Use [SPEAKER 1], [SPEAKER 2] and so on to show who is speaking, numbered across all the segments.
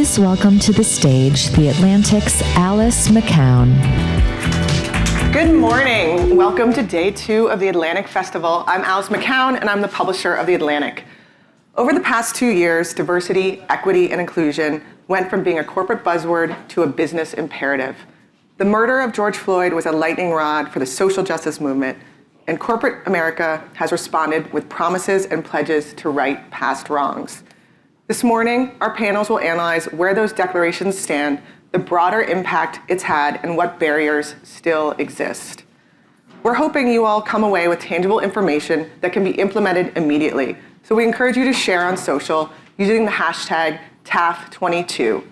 [SPEAKER 1] Please welcome to the stage the Atlantic's Alice McCown.
[SPEAKER 2] Good morning. Welcome to day 2 of the Atlantic Festival. I'm Alice McCown, and I'm the publisher of The Atlantic. Over the past 2 years, diversity, equity, and inclusion went from being a corporate buzzword to a business imperative. The murder of George Floyd was a lightning rod for the social justice movement, and corporate America has responded with promises and pledges to right past wrongs. This morning, our panels will analyze where those declarations stand, the broader impact it's had, and what barriers still exist. We're hoping you all come away with tangible information that can be implemented immediately, so we encourage you to share on social using the hashtag TAF22.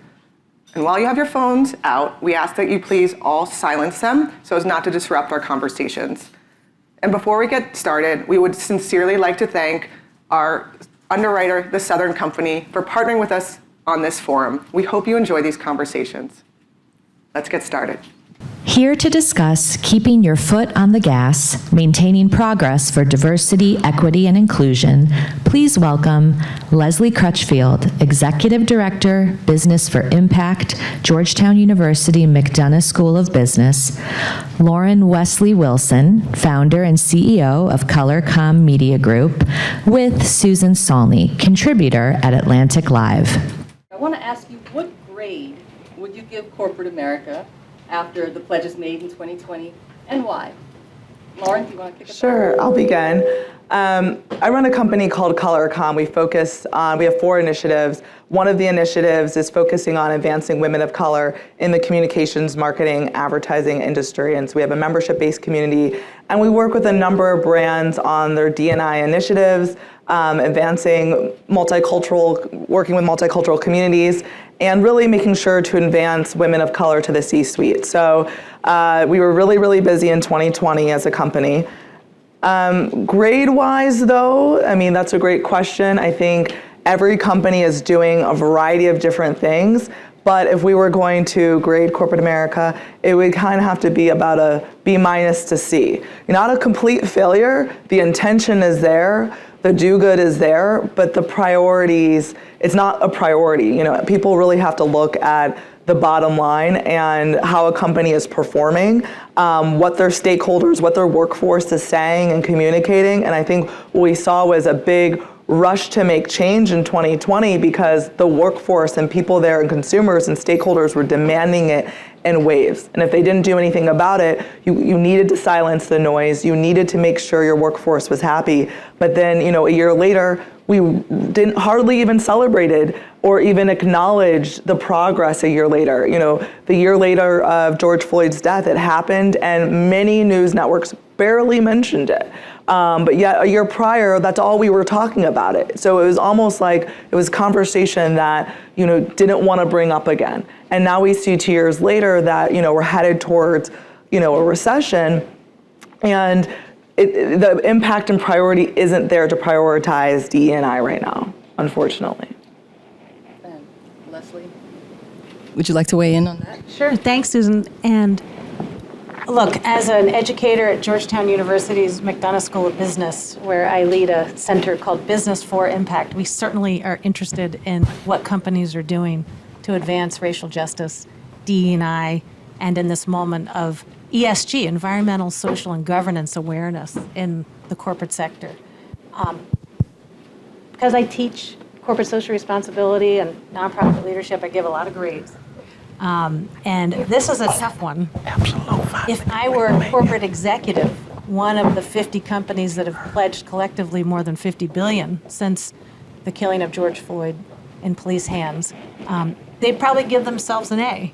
[SPEAKER 2] And while you have your phones out, we ask that you please all silence them so as not to disrupt our conversations. And before we get started, we would sincerely like to thank our underwriter, The Southern Company, for partnering with us on this forum. We hope you enjoy these conversations. Let's get started.
[SPEAKER 1] Here to discuss keeping your foot on the gas, maintaining progress for diversity, equity, and inclusion, please welcome Leslie Crutchfield, Executive Director, Business for Impact, Georgetown University McDonough School of Business, Lauren Wesley Wilson, Founder and CEO of ColorComm Media Group, with Susan Saulney, contributor at AtlanticLIVE.
[SPEAKER 3] I want to ask you, what grade would you give corporate America after the pledges made in 2020, and why? Lauren, do you want to kick us off?
[SPEAKER 4] Sure, I'll begin. I run a company called ColorComm. We have 4 initiatives. One of the initiatives is focusing on advancing women of color in the communications, marketing, advertising industry. And so we have a membership-based community, and we work with a number of brands on their D&I initiatives, advancing working with multicultural communities, and really making sure to advance women of color to the C-suite. So we were really, really busy in 2020 as a company. Grade-wise, though, I mean, that's a great question. I think every company is doing a variety of different things, but if we were going to grade corporate America, it would kind of have to be about a B- to C. Not a complete failure. The intention is there. The do-good is there, but the priorities, it's not a priority. People really have to look at the bottom line and how a company is performing, what their stakeholders, what their workforce is saying and communicating. And I think what we saw was a big rush to make change in 2020 because the workforce and people there and consumers and stakeholders were demanding it in waves. And if they didn't do anything about it, you needed to silence the noise. You needed to make sure your workforce was happy. But then, a year later, we didn't hardly even celebrated or even acknowledged the progress a year later. The year later of George Floyd's death, it happened, and many news networks barely mentioned it. But yet a year prior, that's all we were talking about it. So it was almost like it was conversation that, didn't want to bring up again. And now we see 2 years later that, we're headed towards, a recession, and the impact and priority isn't there to prioritize DE&I right now, unfortunately.
[SPEAKER 3] And Leslie?
[SPEAKER 5] Would you like to weigh in on that?
[SPEAKER 6] Sure, thanks, Susan. And look, as an educator at Georgetown University's McDonough School of Business, where I lead a center called Business for Impact, we certainly are interested in what companies are doing to advance racial justice, DE&I, and in this moment of ESG, environmental, social, and governance awareness in the corporate sector. Because I teach corporate social responsibility and nonprofit leadership, I give a lot of grades. And this is a tough one. If I were a corporate executive, one of the 50 companies that have pledged collectively more than $50 billion since the killing of George Floyd in police hands, they'd probably give themselves an A.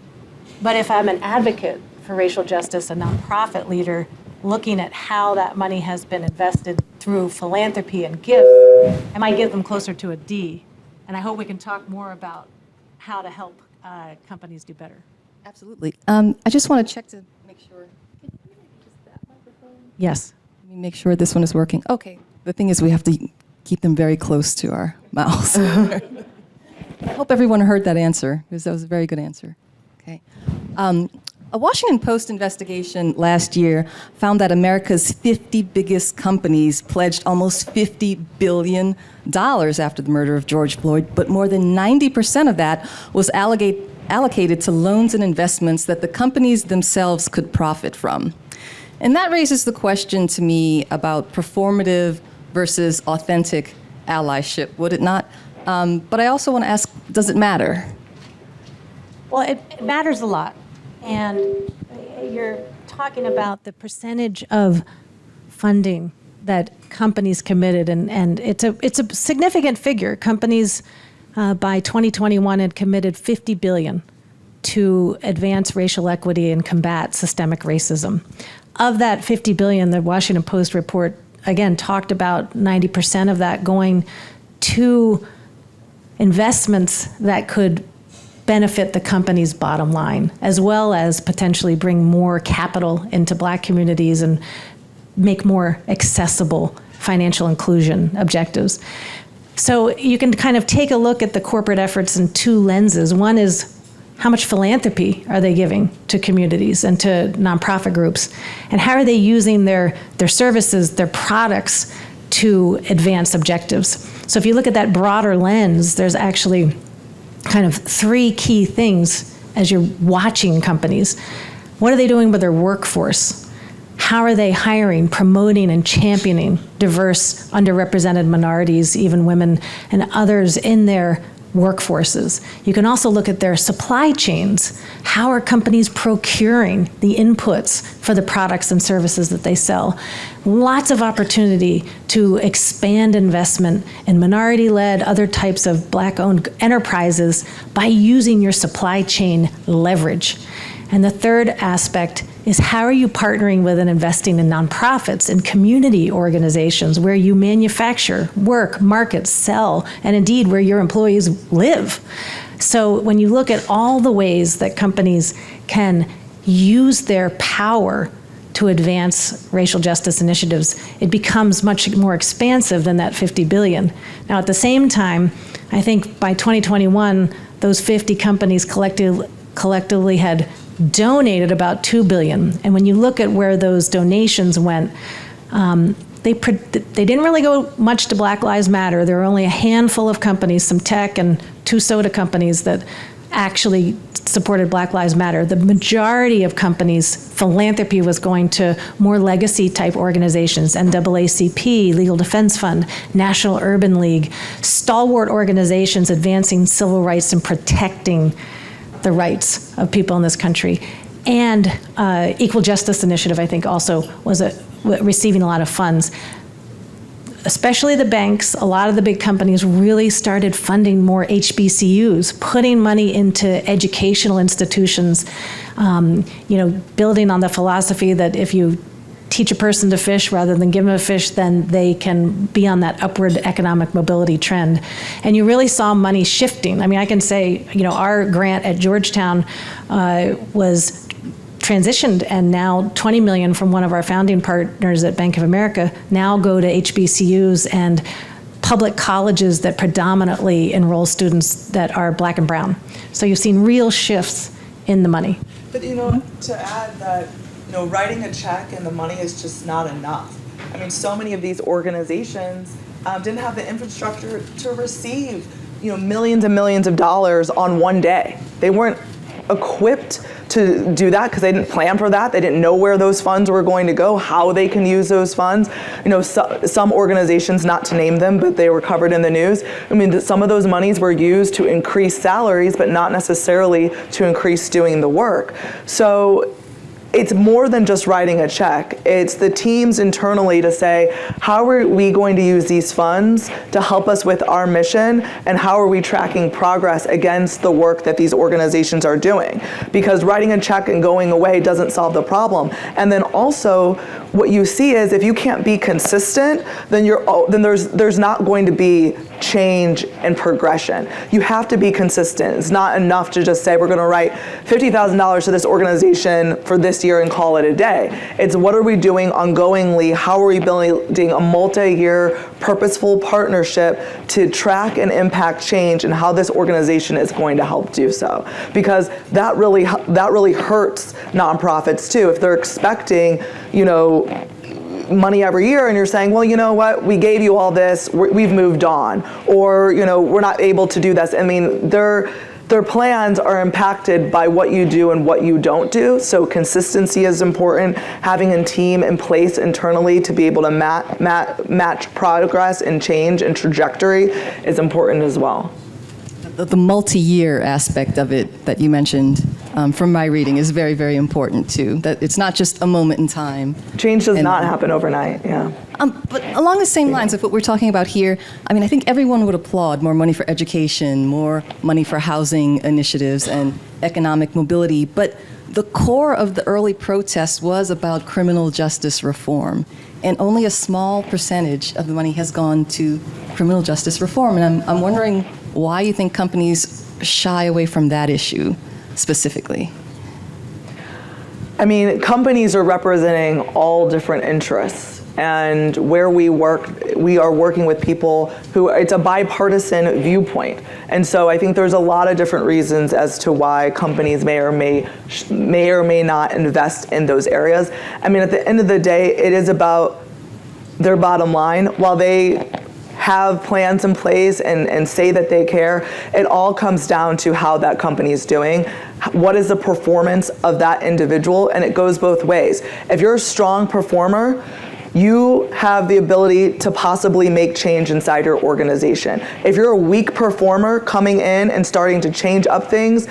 [SPEAKER 6] But if I'm an advocate for racial justice, a nonprofit leader, looking at how that money has been invested through philanthropy and gifts, I might give them closer to a D. And I hope we can talk more about how to help companies do better.
[SPEAKER 5] Absolutely. I just want to check to make sure. Just that microphone?
[SPEAKER 6] Yes.
[SPEAKER 5] Let me make sure this one is working. Okay. The thing is, we have to keep them very close to our mouths. I hope everyone heard that answer, because that was a very good answer. Okay. A Washington Post investigation last year found that America's 50 biggest companies pledged almost $50 billion after the murder of George Floyd, but more than 90% of that was allocated to loans and investments that the companies themselves could profit from. And that raises the question to me about performative versus authentic allyship, would it not? But I also want to ask, does it matter?
[SPEAKER 6] Well, it matters a lot. And you're talking about the percentage of funding that companies committed, and it's a significant figure. Companies by 2021 had committed $50 billion to advance racial equity and combat systemic racism. Of that $50 billion, the Washington Post report again talked about 90% of that going to investments that could benefit the company's bottom line, as well as potentially bring more capital into Black communities and make more accessible financial inclusion objectives. So you can kind of take a look at the corporate efforts in two lenses. One is, how much philanthropy are they giving to communities and to nonprofit groups? And how are they using their services, their products to advance objectives? So if you look at that broader lens, there's actually kind of three key things as you're watching companies. What are they doing with their workforce? How are they hiring, promoting, and championing diverse, underrepresented minorities, even women and others in their workforces? You can also look at their supply chains. How are companies procuring the inputs for the products and services that they sell? Lots of opportunity to expand investment in minority-led, other types of Black-owned enterprises by using your supply chain leverage. And the third aspect is, how are you partnering with and investing in nonprofits and community organizations where you manufacture, work, market, sell, and indeed where your employees live? So when you look at all the ways that companies can use their power to advance racial justice initiatives, it becomes much more expansive than that $50 billion. Now, at the same time, I think by 2021, those 50 companies collectively had donated about $2 billion. And when you look at where those donations went, they didn't really go much to Black Lives Matter. There were only a handful of companies, some tech and 2 soda companies, that actually supported Black Lives Matter. The majority of companies, philanthropy was going to more legacy type organizations, NAACP, Legal Defense Fund, National Urban League, stalwart organizations advancing civil rights and protecting the rights of people in this country. And Equal Justice Initiative, I think, also was receiving a lot of funds. Especially the banks, a lot of the big companies really started funding more HBCUs, putting money into educational institutions, building on the philosophy that if you teach a person to fish rather than give them a fish, then they can be on that upward economic mobility trend. And you really saw money shifting. I mean, I can say, our grant at Georgetown was transitioned, and now $20 million from one of our founding partners at Bank of America now go to HBCUs and public colleges that predominantly enroll students that are Black and brown. So you've seen real shifts in the money.
[SPEAKER 4] But to add that, writing a check and the money is just not enough. I mean, so many of these organizations didn't have the infrastructure to receive, millions and millions of dollars on one day. They weren't equipped to do that because they didn't plan for that. They didn't know where those funds were going to go, how they can use those funds. Some organizations, not to name them, but they were covered in the news. I mean, some of those monies were used to increase salaries, but not necessarily to increase doing the work. So it's more than just writing a check. It's the teams internally to say, how are we going to use these funds to help us with our mission, and how are we tracking progress against the work that these organizations are doing? Because writing a check and going away doesn't solve the problem. And then also, what you see is if you can't be consistent, then there's not going to be change and progression. You have to be consistent. It's not enough to just say we're going to write $50,000 to this organization for this year and call it a day. It's what are we doing ongoingly? How are we building a multi-year purposeful partnership to track and impact change and how this organization is going to help do so? Because that really hurts nonprofits too. If they're expecting, money every year and you're saying, well, you know what, we gave you all this, we've moved on, or we're not able to do this. I mean, their plans are impacted by what you do and what you don't do. So consistency is important. Having a team in place internally to be able to match progress and change and trajectory is important as well.
[SPEAKER 5] The multi-year aspect of it that you mentioned from my reading is very, very important too. That it's not just a moment in time.
[SPEAKER 4] Change does not happen overnight, yeah.
[SPEAKER 5] But along the same lines of what we're talking about here, I think everyone would applaud more money for education, more money for housing initiatives and economic mobility. But the core of the early protests was about criminal justice reform. And only a small percentage of the money has gone to criminal justice reform. And I'm wondering why you think companies shy away from that issue specifically.
[SPEAKER 4] Companies are representing all different interests. And where we work, we are working with people who, it's a bipartisan viewpoint. And so I think there's a lot of different reasons as to why companies may or may not invest in those areas. At the end of the day, it is about their bottom line. While they have plans in place and say that they care, it all comes down to how that company is doing. What is the performance of that individual? And it goes both ways. If you're a strong performer, you have the ability to possibly make change inside your organization. If you're a weak performer coming in and starting to change up things,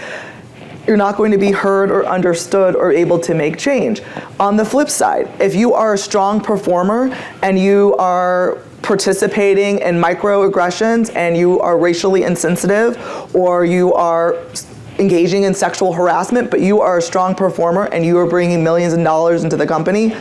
[SPEAKER 4] you're not going to be heard or understood or able to make change. On the flip side, if you are a strong performer and you are participating in microaggressions and you are racially insensitive or you are engaging in sexual harassment, but you are a strong performer and you are bringing millions of dollars into the company,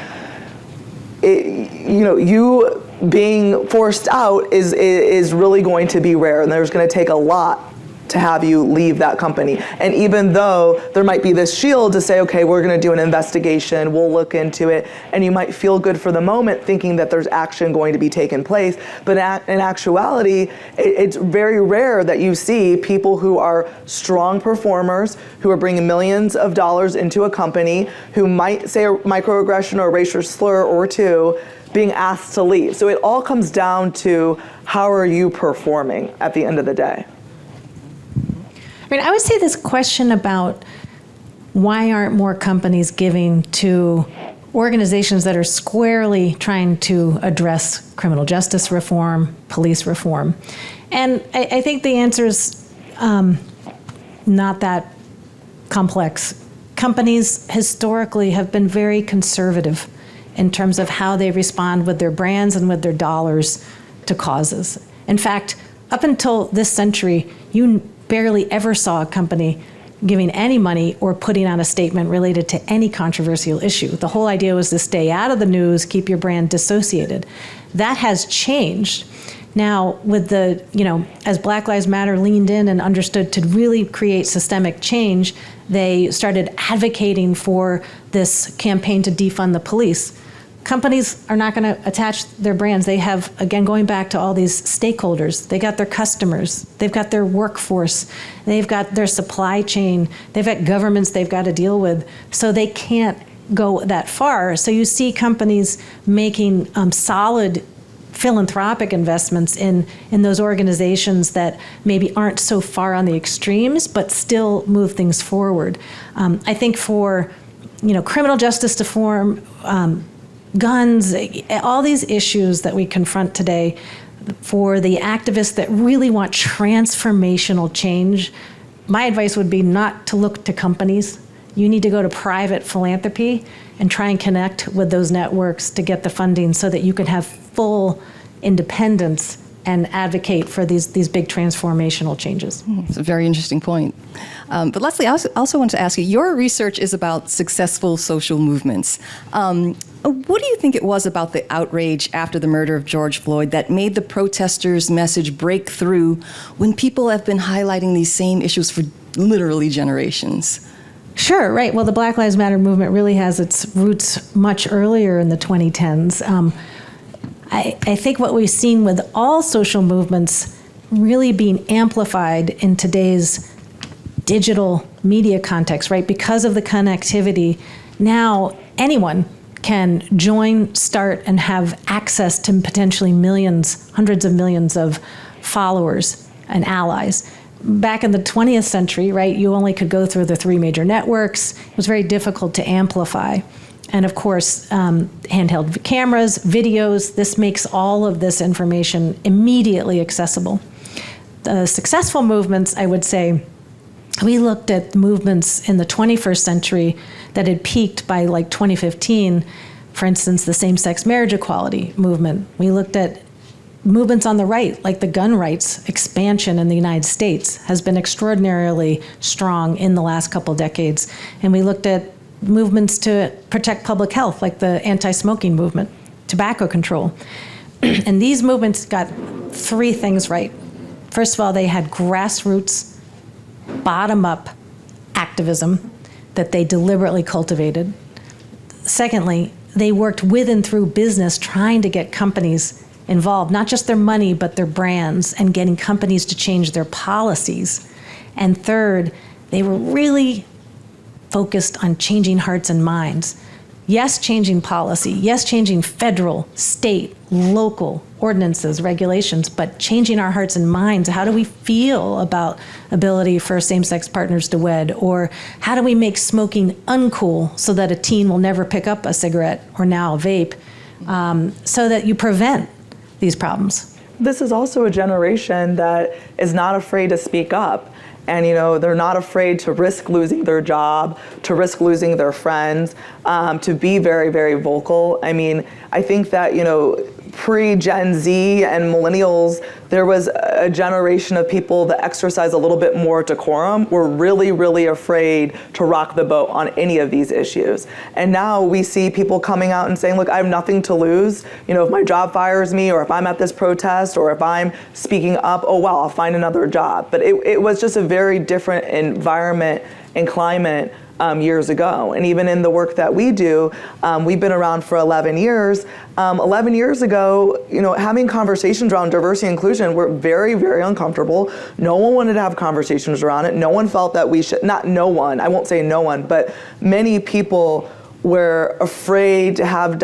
[SPEAKER 4] you being forced out is really going to be rare, and there's going to take a lot to have you leave that company. And even though there might be this shield to say, okay, we're going to do an investigation, we'll look into it, and you might feel good for the moment thinking that there's action going to be taken place, but in actuality, it's very rare that you see people who are strong performers, who are bringing millions of dollars into a company, who might say a microaggression or a racial slur or two, being asked to leave. So it all comes down to how are you performing at the end of the day.
[SPEAKER 6] I would say this question about why aren't more companies giving to organizations that are squarely trying to address criminal justice reform, police reform. And I think the answer is not that complex. Companies historically have been very conservative in terms of how they respond with their brands and with their dollars to causes. In fact, up until this century, you barely ever saw a company giving any money or putting out a statement related to any controversial issue. The whole idea was to stay out of the news, keep your brand dissociated. That has changed. Now, with the, as Black Lives Matter leaned in and understood to really create systemic change, they started advocating for this campaign to defund the police. Companies are not going to attach their brands. They have, again, going back to all these stakeholders, they got their customers, they've got their workforce, they've got their supply chain, they've got governments they've got to deal with. So they can't go that far. So you see companies making solid philanthropic investments in those organizations that maybe aren't so far on the extremes, but still move things forward. I think for, criminal justice reform, guns, all these issues that we confront today, for the activists that really want transformational change, my advice would be not to look to companies. You need to go to private philanthropy and try and connect with those networks to get the funding so that you can have full independence and advocate for these big transformational changes.
[SPEAKER 5] It's a very interesting point. But Leslie, I also want to ask you, your research is about successful social movements. What do you think it was about the outrage after the murder of George Floyd that made the protesters' message break through when people have been highlighting these same issues for literally generations?
[SPEAKER 6] Sure, right. Well, the Black Lives Matter movement really has its roots much earlier in the 2010s. I think what we've seen with all social movements really being amplified in today's digital media context, right? Because of the connectivity, now anyone can join, start, and have access to potentially millions, hundreds of millions of followers and allies. Back in the 20th century, right, you only could go through the 3 major networks. It was very difficult to amplify. And of course, handheld cameras, videos, this makes all of this information immediately accessible. The successful movements, I would say, we looked at movements in the 21st century that had peaked by like 2015, for instance, the same-sex marriage equality movement. We looked at movements on the right, like the gun rights expansion in the United States has been extraordinarily strong in the last couple decades. And we looked at movements to protect public health, like the anti-smoking movement, tobacco control. And these movements got 3 things right. First of all, they had grassroots, bottom-up activism that they deliberately cultivated. Secondly, they worked with and through business trying to get companies involved, not just their money, but their brands, and getting companies to change their policies. And third, they were really focused on changing hearts and minds. Yes, changing policy. Yes, changing federal, state, local ordinances, regulations, but changing our hearts and minds. How do we feel about ability for same-sex partners to wed? Or how do we make smoking uncool so that a teen will never pick up a cigarette or now a vape, so that you prevent these problems?
[SPEAKER 4] This is also a generation that is not afraid to speak up. And, they're not afraid to risk losing their job, to risk losing their friends, to be very, very vocal. I mean, I think that, pre-Gen Z and millennials, there was a generation of people that exercise a little bit more decorum. We're really, really afraid to rock the boat on any of these issues. And now we see people coming out and saying, look, I have nothing to lose. If my job fires me, or if I'm at this protest, or if I'm speaking up, oh, well, I'll find another job. But it was just a very different environment and climate years ago. And even in the work that we do, we've been around for 11 years. 11 years ago, having conversations around diversity and inclusion were very, very uncomfortable. No one wanted to have conversations around it. No one felt that we should, not no one, I won't say no one, but many people were afraid to have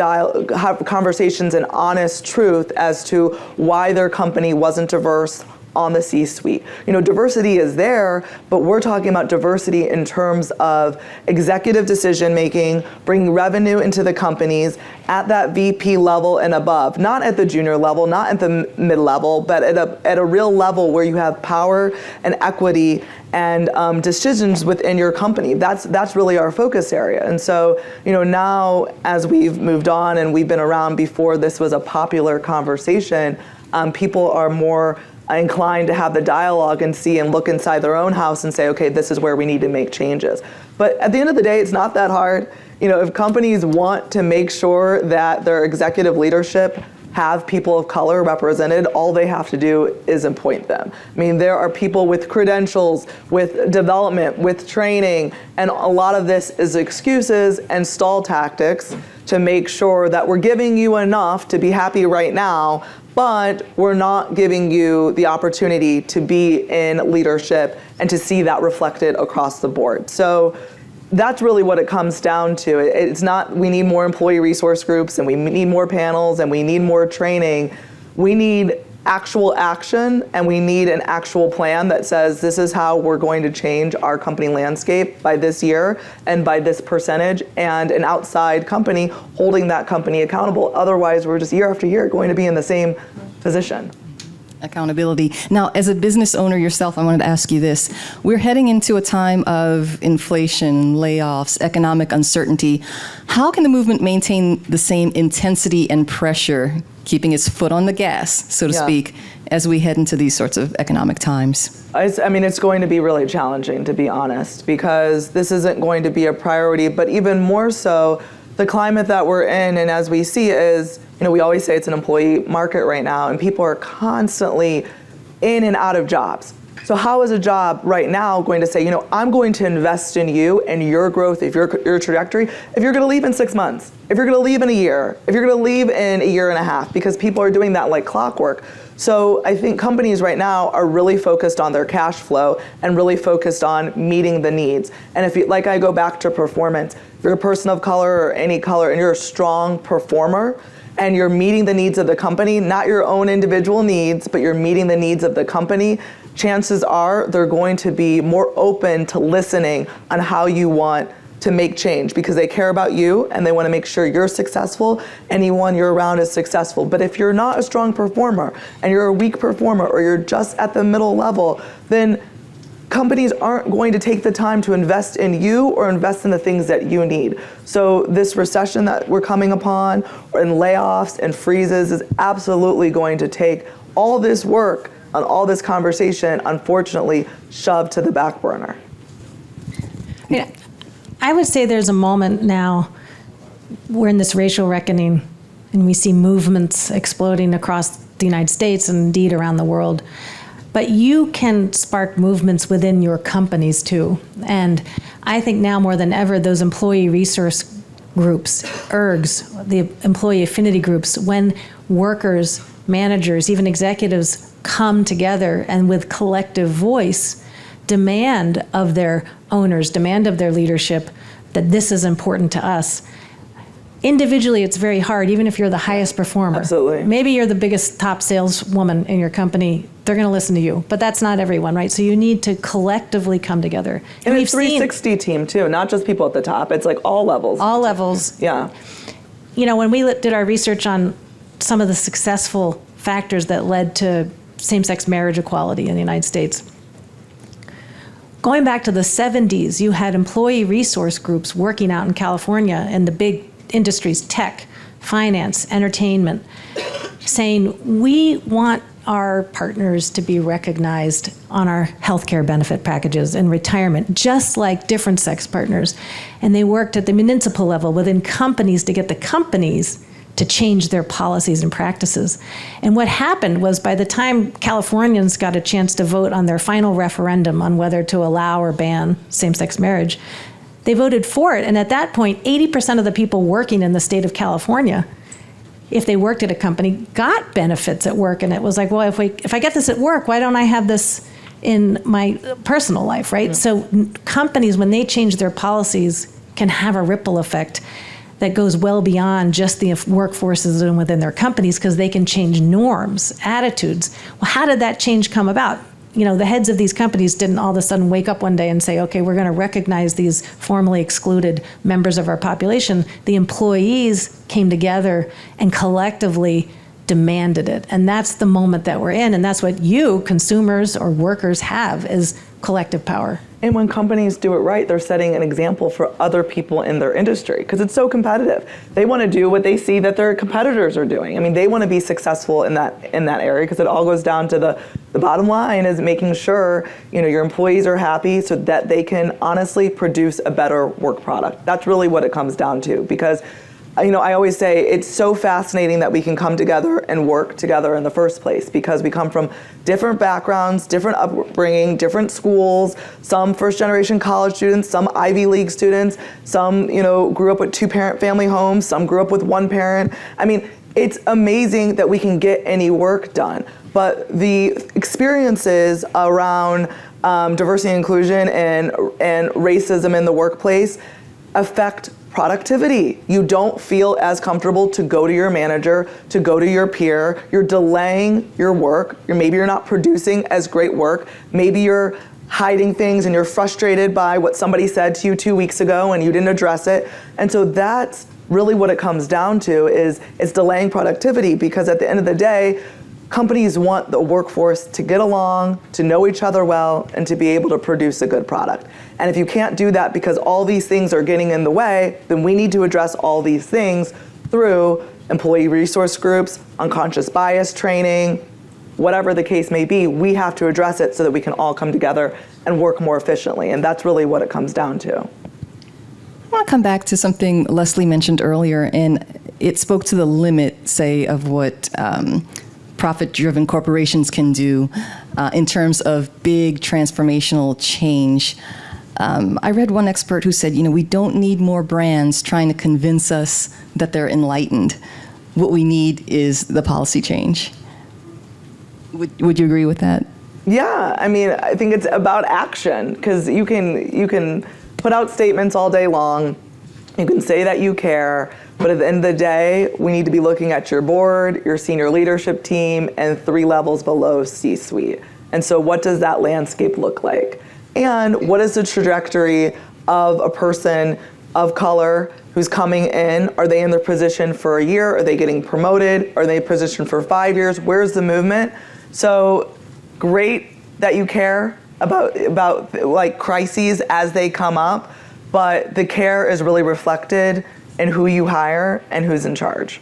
[SPEAKER 4] conversations and honest truth as to why their company wasn't diverse on the C-suite. Diversity is there, but we're talking about diversity in terms of executive decision making, bringing revenue into the companies at that VP level and above, not at the junior level, not at the mid-level, but at a real level where you have power and equity and decisions within your company. That's really our focus area. And so, now as we've moved on and we've been around before this was a popular conversation, people are more inclined to have the dialogue and see and look inside their own house and say, okay, this is where we need to make changes. But at the end of the day, it's not that hard. If companies want to make sure that their executive leadership have people of color represented, all they have to do is appoint them. I mean, there are people with credentials, with development, with training, and a lot of this is excuses and stall tactics to make sure that we're giving you enough to be happy right now, but we're not giving you the opportunity to be in leadership and to see that reflected across the board. So that's really what it comes down to. It's not we need more employee resource groups and we need more panels and we need more training. We need actual action, and we need an actual plan that says this is how we're going to change our company landscape by this year and by this percentage, and an outside company holding that company accountable. Otherwise, we're just year after year going to be in the same position.
[SPEAKER 5] Accountability. Now, as a business owner yourself, I wanted to ask you this. We're heading into a time of inflation, layoffs, economic uncertainty. How can the movement maintain the same intensity and pressure, keeping its foot on the gas, so to speak, as we head into these sorts of economic times?
[SPEAKER 4] It's going to be really challenging, to be honest, because this isn't going to be a priority, but even more so, the climate that we're in, and as we see is, we always say it's an employee market right now, and people are constantly in and out of jobs. So how is a job right now going to say, I'm going to invest in you and your growth, if your trajectory, if you're going to leave in 6 months, if you're going to leave in a year, if you're going to leave in a year and a half, because people are doing that like clockwork. So I think companies right now are really focused on their cash flow and really focused on meeting the needs. And if you, like I go back to performance, if you're a person of color or any color and you're a strong performer, and you're meeting the needs of the company, not your own individual needs, but you're meeting the needs of the company, chances are they're going to be more open to listening on how you want to make change, because they care about you and they want to make sure you're successful, anyone you're around is successful. But if you're not a strong performer and you're a weak performer or you're just at the middle level, then companies aren't going to take the time to invest in you or invest in the things that you need. So this recession that we're coming upon, or in layoffs and freezes, is absolutely going to take all this work and all this conversation, unfortunately, shoved to the back burner.
[SPEAKER 6] Yeah, I would say there's a moment now, we're in this racial reckoning, and we see movements exploding across the United States and indeed around the world. But you can spark movements within your companies too. And I think now more than ever, those employee resource groups, ERGs, the employee affinity groups, when workers, managers, even executives come together and with collective voice demand of their owners, demand of their leadership that this is important to us. Individually, it's very hard, even if you're the highest performer.
[SPEAKER 4] Absolutely.
[SPEAKER 6] Maybe you're the biggest top saleswoman in your company. They're going to listen to you, but that's not everyone, right? So you need to collectively come together.
[SPEAKER 4] And it's 360 team too, not just people at the top. It's like all levels.
[SPEAKER 6] All levels.
[SPEAKER 4] Yeah.
[SPEAKER 6] When we did our research on some of the successful factors that led to same-sex marriage equality in the United States, going back to the 70s, you had employee resource groups working out in California in the big industries, tech, finance, entertainment, saying we want our partners to be recognized on our healthcare benefit packages and retirement, just like different sex partners. And they worked at the municipal level within companies to get the companies to change their policies and practices. And what happened was, by the time Californians got a chance to vote on their final referendum on whether to allow or ban same-sex marriage, they voted for it. And at that point, 80% of the people working in the state of California, if they worked at a company, got benefits at work. And it was like, well, if I get this at work, why don't I have this in my personal life, right? Yeah. So companies, when they change their policies, can have a ripple effect that goes well beyond just the workforces and within their companies, because they can change norms, attitudes. Well, how did that change come about? The heads of these companies didn't all of a sudden wake up one day and say, okay, we're going to recognize these formerly excluded members of our population. The employees came together and collectively demanded it. And that's the moment that we're in. And that's what you, consumers or workers, have, is collective power.
[SPEAKER 4] And when companies do it right, they're setting an example for other people in their industry, because it's so competitive. They want to do what they see that their competitors are doing. They want to be successful in that area, because it all goes down to the bottom line is making sure your employees are happy so that they can honestly produce a better work product. That's really what it comes down to, because I always say it's so fascinating that we can come together and work together in the first place, because we come from different backgrounds, different upbringing, different schools, some first-generation college students, some Ivy League students, some grew up with two-parent family homes, some grew up with one parent. It's amazing that we can get any work done, but the experiences around diversity and inclusion and racism in the workplace affect productivity. You don't feel as comfortable to go to your manager, to go to your peer. You're delaying your work. Maybe you're not producing as great work. Maybe you're hiding things and you're frustrated by what somebody said to you 2 weeks ago and you didn't address it. And so that's really what it comes down to, is it's delaying productivity, because at the end of the day, companies want the workforce to get along, to know each other well, and to be able to produce a good product. And if you can't do that because all these things are getting in the way, then we need to address all these things through employee resource groups, unconscious bias training, whatever the case may be, we have to address it so that we can all come together and work more efficiently. And that's really what it comes down to.
[SPEAKER 5] I want to come back to something Leslie mentioned earlier, and it spoke to the limit, say, of what profit-driven corporations can do in terms of big transformational change. I read one expert who said, we don't need more brands trying to convince us that they're enlightened. What we need is the policy change. Would you agree with that?
[SPEAKER 4] Yeah, I mean, I think it's about action, because you can put out statements all day long. You can say that you care, but at the end of the day, we need to be looking at your board, your senior leadership team, and 3 levels below C-suite. And so what does that landscape look like? And what is the trajectory of a person of color who's coming in? Are they in their position for a year? Are they getting promoted? Are they positioned for 5 years? Where's the movement? So great that you care about like crises as they come up, but the care is really reflected in who you hire and who's in charge.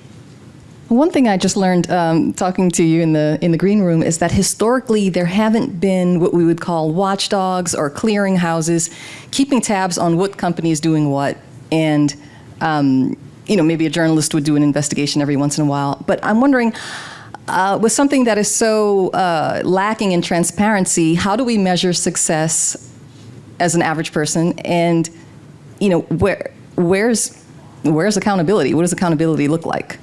[SPEAKER 5] One thing I just learned talking to you in the green room is that historically there haven't been what we would call watchdogs or clearinghouses keeping tabs on what company is doing what, and maybe a journalist would do an investigation every once in a while. But I'm wondering, with something that is so lacking in transparency, how do we measure success as an average person? And where's accountability? What does accountability look like?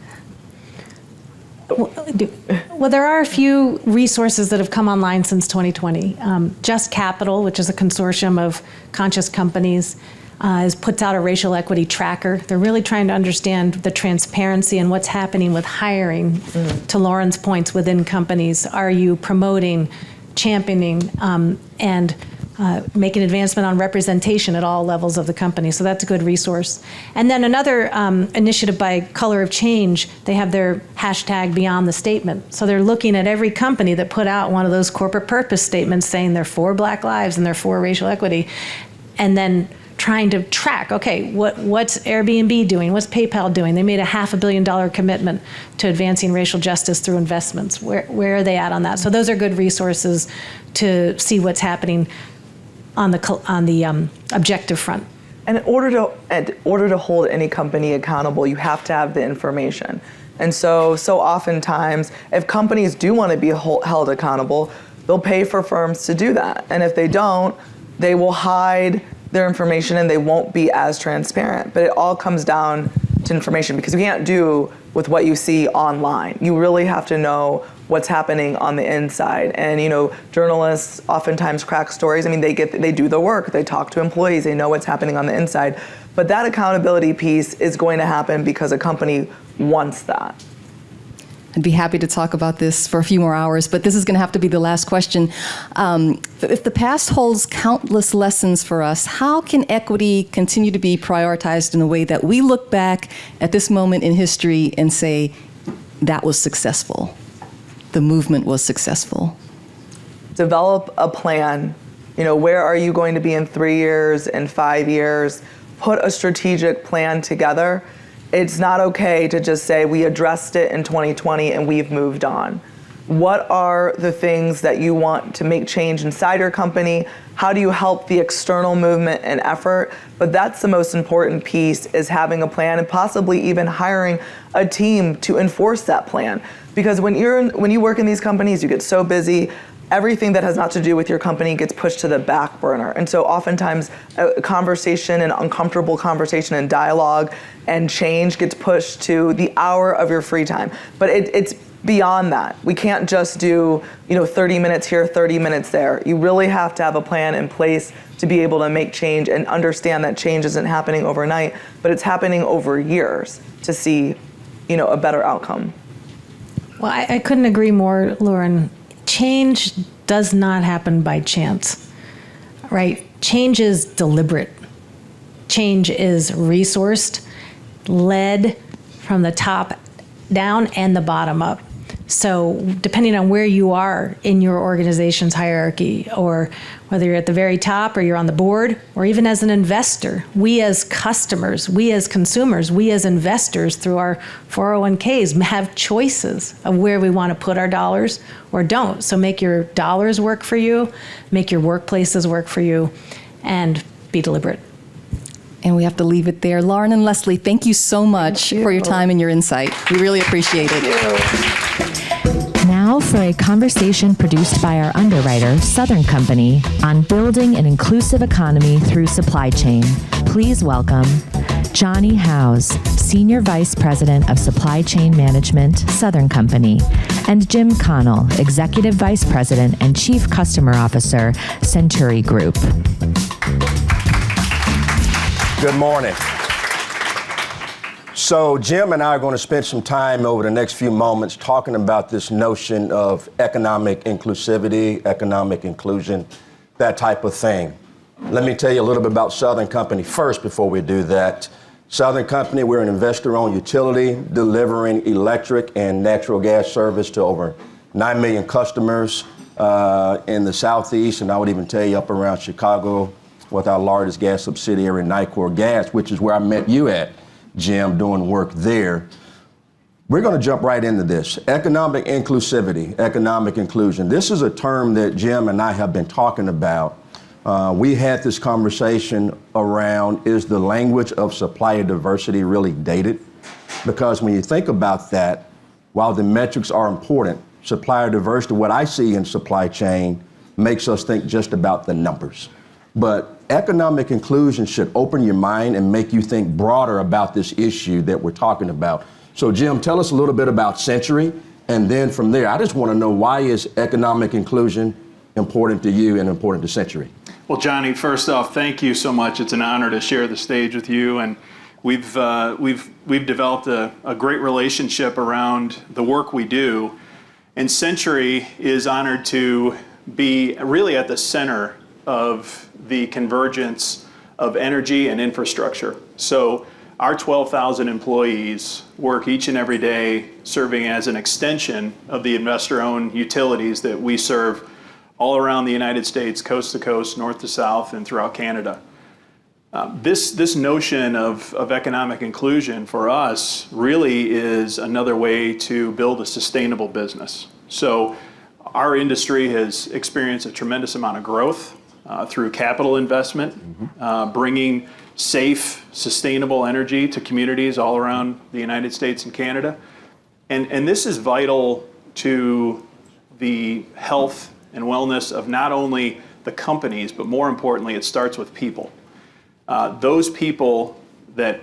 [SPEAKER 6] Well, there are a few resources that have come online since 2020. Just Capital, which is a consortium of conscious companies, puts out a racial equity tracker. They're really trying to understand the transparency and what's happening with hiring, to Lauren's points, within companies. Are you promoting, championing, and make an advancement on representation at all levels of the company? So that's a good resource. And then another initiative by Color of Change, they have their hashtag Beyond the Statement. So they're looking at every company that put out one of those corporate purpose statements saying they're for Black lives and they're for racial equity, and then trying to track, okay, what's Airbnb doing? What's PayPal doing? They made a $500 million commitment to advancing racial justice through investments. Where are they at on that? So those are good resources to see what's happening on the objective front.
[SPEAKER 4] And in order to hold any company accountable, you have to have the information. And so oftentimes, if companies do want to be held accountable, they'll pay for firms to do that. And if they don't, they will hide their information and they won't be as transparent. But it all comes down to information, because you can't do with what you see online. You really have to know what's happening on the inside. And journalists oftentimes crack stories. I mean, they do the work, they talk to employees, they know what's happening on the inside. But that accountability piece is going to happen because a company wants that.
[SPEAKER 5] I'd be happy to talk about this for a few more hours, but this is going to have to be the last question. If the past holds countless lessons for us, how can equity continue to be prioritized in a way that we look back at this moment in history and say, that was successful? The movement was successful.
[SPEAKER 4] Develop a plan. Where are you going to be in 3 years, in 5 years? Put a strategic plan together. It's not okay to just say we addressed it in 2020 and we've moved on. What are the things that you want to make change inside your company? How do you help the external movement and effort? But that's the most important piece, is having a plan and possibly even hiring a team to enforce that plan. Because when you work in these companies, you get so busy, everything that has not to do with your company gets pushed to the back burner. And so oftentimes a conversation, an uncomfortable conversation and dialogue and change gets pushed to the hour of your free time. But it's beyond that. We can't just do 30 minutes here, 30 minutes there. You really have to have a plan in place to be able to make change and understand that change isn't happening overnight, but it's happening over years to see a better outcome.
[SPEAKER 6] Well, I couldn't agree more, Lauren. Change does not happen by chance, right? Change is deliberate. Change is resourced, led from the top down and the bottom up. So depending on where you are in your organization's hierarchy, or whether you're at the very top or you're on the board, or even as an investor, we as customers, we as consumers, we as investors through our 401ks have choices of where we want to put our dollars or don't. So make your dollars work for you, make your workplaces work for you, and be deliberate.
[SPEAKER 5] And we have to leave it there. Lauren and Leslie, thank you so much for your time and your insight. We really appreciate it.
[SPEAKER 1] Now for a conversation produced by our underwriter, Southern Company, on building an inclusive economy through supply chain. Please welcome Johnny Howes, Senior Vice President of Supply Chain Management, Southern Company, and Jim Connell, Executive Vice President and Chief Customer Officer, Centuri Group.
[SPEAKER 7] Good morning. So Jim and I are going to spend some time over the next few moments talking about this notion of economic inclusivity, economic inclusion, that type of thing. Let me tell you a little bit about Southern Company first before we do that. Southern Company, we're an investor-owned utility delivering electric and natural gas service to over 9 million customers in the Southeast, and I would even tell you up around Chicago with our largest gas subsidiary, Nicor Gas, which is where I met you at, Jim, doing work there. We're going to jump right into this. Economic inclusivity, economic inclusion. This is a term that Jim and I have been talking about. We had this conversation around, is the language of supplier diversity really dated? Because when you think about that, while the metrics are important, supplier diversity, what I see in supply chain, makes us think just about the numbers. But economic inclusion should open your mind and make you think broader about this issue that we're talking about. So Jim, tell us a little bit about Centuri, and then from there, I just want to know, why is economic inclusion important to you and important to Centuri?
[SPEAKER 8] Well, Johnny, first off, thank you so much. It's an honor to share the stage with you, and we've developed a great relationship around the work we do, and Centuri is honored to be really at the center of the convergence of energy and infrastructure. So our 12,000 employees work each and every day serving as an extension of the investor-owned utilities that we serve all around the United States, coast to coast, north to south, and throughout Canada. This notion of economic inclusion for us really is another way to build a sustainable business. So our industry has experienced a tremendous amount of growth through capital investment, bringing safe, sustainable energy to communities all around the United States and Canada. And this is vital to the health and wellness of not only the companies, but more importantly, it starts with people. Those people that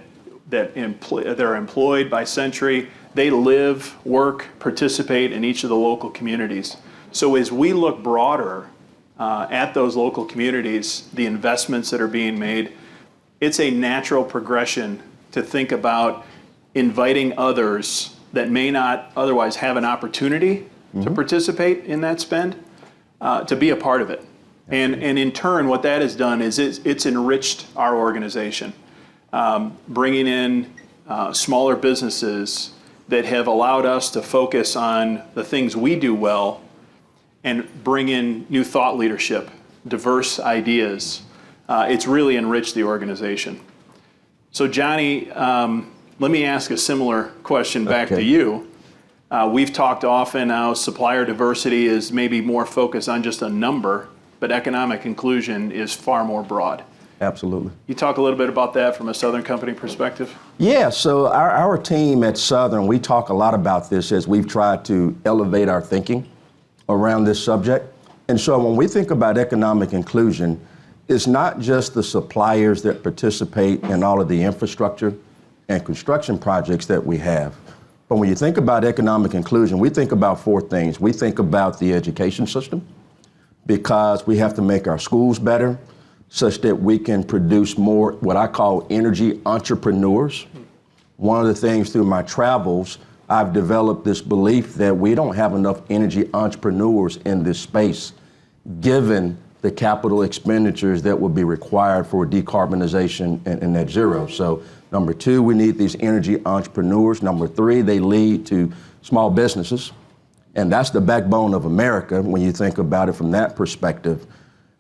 [SPEAKER 8] are employed by Centuri, they live, work, participate in each of the local communities. So as we look broader at those local communities, the investments that are being made, it's a natural progression to think about inviting others that may not otherwise have an opportunity to participate in that spend, to be a part of it. And in turn, what that has done is it's enriched our organization, bringing in smaller businesses that have allowed us to focus on the things we do well and bring in new thought leadership, diverse ideas. It's really enriched the organization. So Johnny, let me ask a similar question back to you. We've talked often how supplier diversity is maybe more focused on just a number, but economic inclusion is far more broad.
[SPEAKER 7] Absolutely.
[SPEAKER 8] You talk a little bit about that from a Southern Company perspective?
[SPEAKER 7] Yeah, so our team at Southern, we talk a lot about this as we've tried to elevate our thinking around this subject. And so when we think about economic inclusion, it's not just the suppliers that participate in all of the infrastructure and construction projects that we have. But when you think about economic inclusion, we think about four things. We think about the education system, because we have to make our schools better such that we can produce more what I call energy entrepreneurs. One of the things through my travels, I've developed this belief that we don't have enough energy entrepreneurs in this space, given the capital expenditures that will be required for decarbonization and net zero. So number two, we need these energy entrepreneurs. Number three, they lead to small businesses And that's the backbone of America when you think about it from that perspective.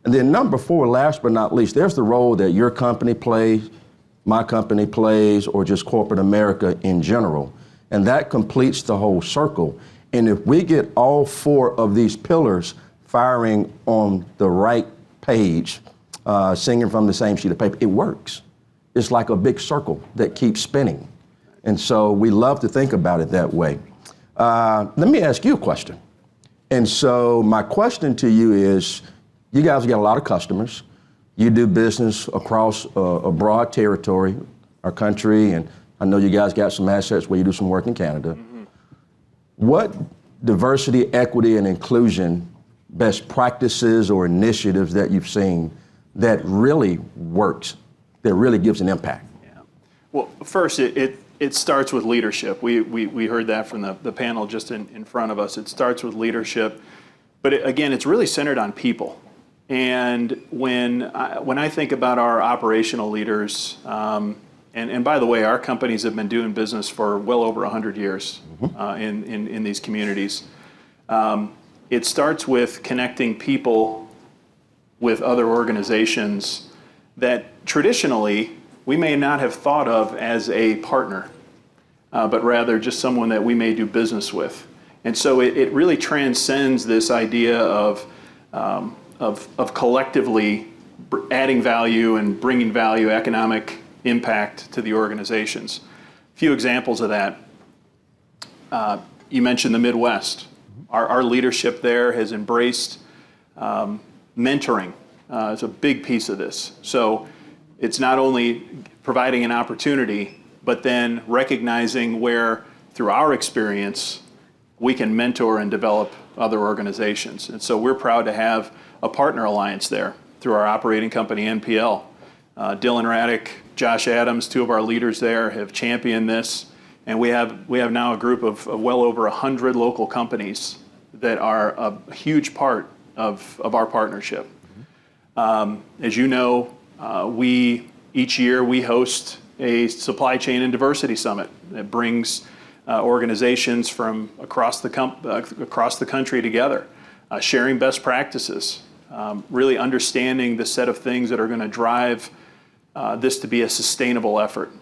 [SPEAKER 7] And then number 4, last but not least, there's the role that your company plays, my company plays, or just corporate America in general. And that completes the whole circle. And if we get all 4 of these pillars firing on the right page, singing from the same sheet of paper, it works. It's like a big circle that keeps spinning. And so we love to think about it that way. Let me ask you a question. And so my question to you is, you guys get a lot of customers. You do business across a broad territory, our country, and I know you guys got some assets where you do some work in Canada. Mm-hmm. What diversity, equity, and inclusion best practices or initiatives that you've seen that really works, that really gives an impact?
[SPEAKER 8] Yeah. Well, first, it starts with leadership. We heard that from the panel just in front of us. It starts with leadership, but again, it's really centered on people. And when I think about our operational leaders, and by the way, our companies have been doing business for well over 100 years in these communities. It starts with connecting people with other organizations that traditionally we may not have thought of as a partner, but rather just someone that we may do business with. And so it really transcends this idea of collectively adding value and bringing value, economic impact to the organizations. A few examples of that. You mentioned the Midwest. Our leadership there has embraced mentoring. It's a big piece of this. So it's not only providing an opportunity, but then recognizing where, through our experience, we can mentor and develop other organizations. And so we're proud to have a partner alliance there through our operating company, NPL. Dylan Raddick, Josh Adams, 2 of our leaders there, have championed this. And we have now a group of well over 100 local companies that are a huge part of our partnership. As you know, each year we host a supply chain and diversity summit that brings organizations from across the country together, sharing best practices, really understanding the set of things that are going to drive this to be a sustainable effort,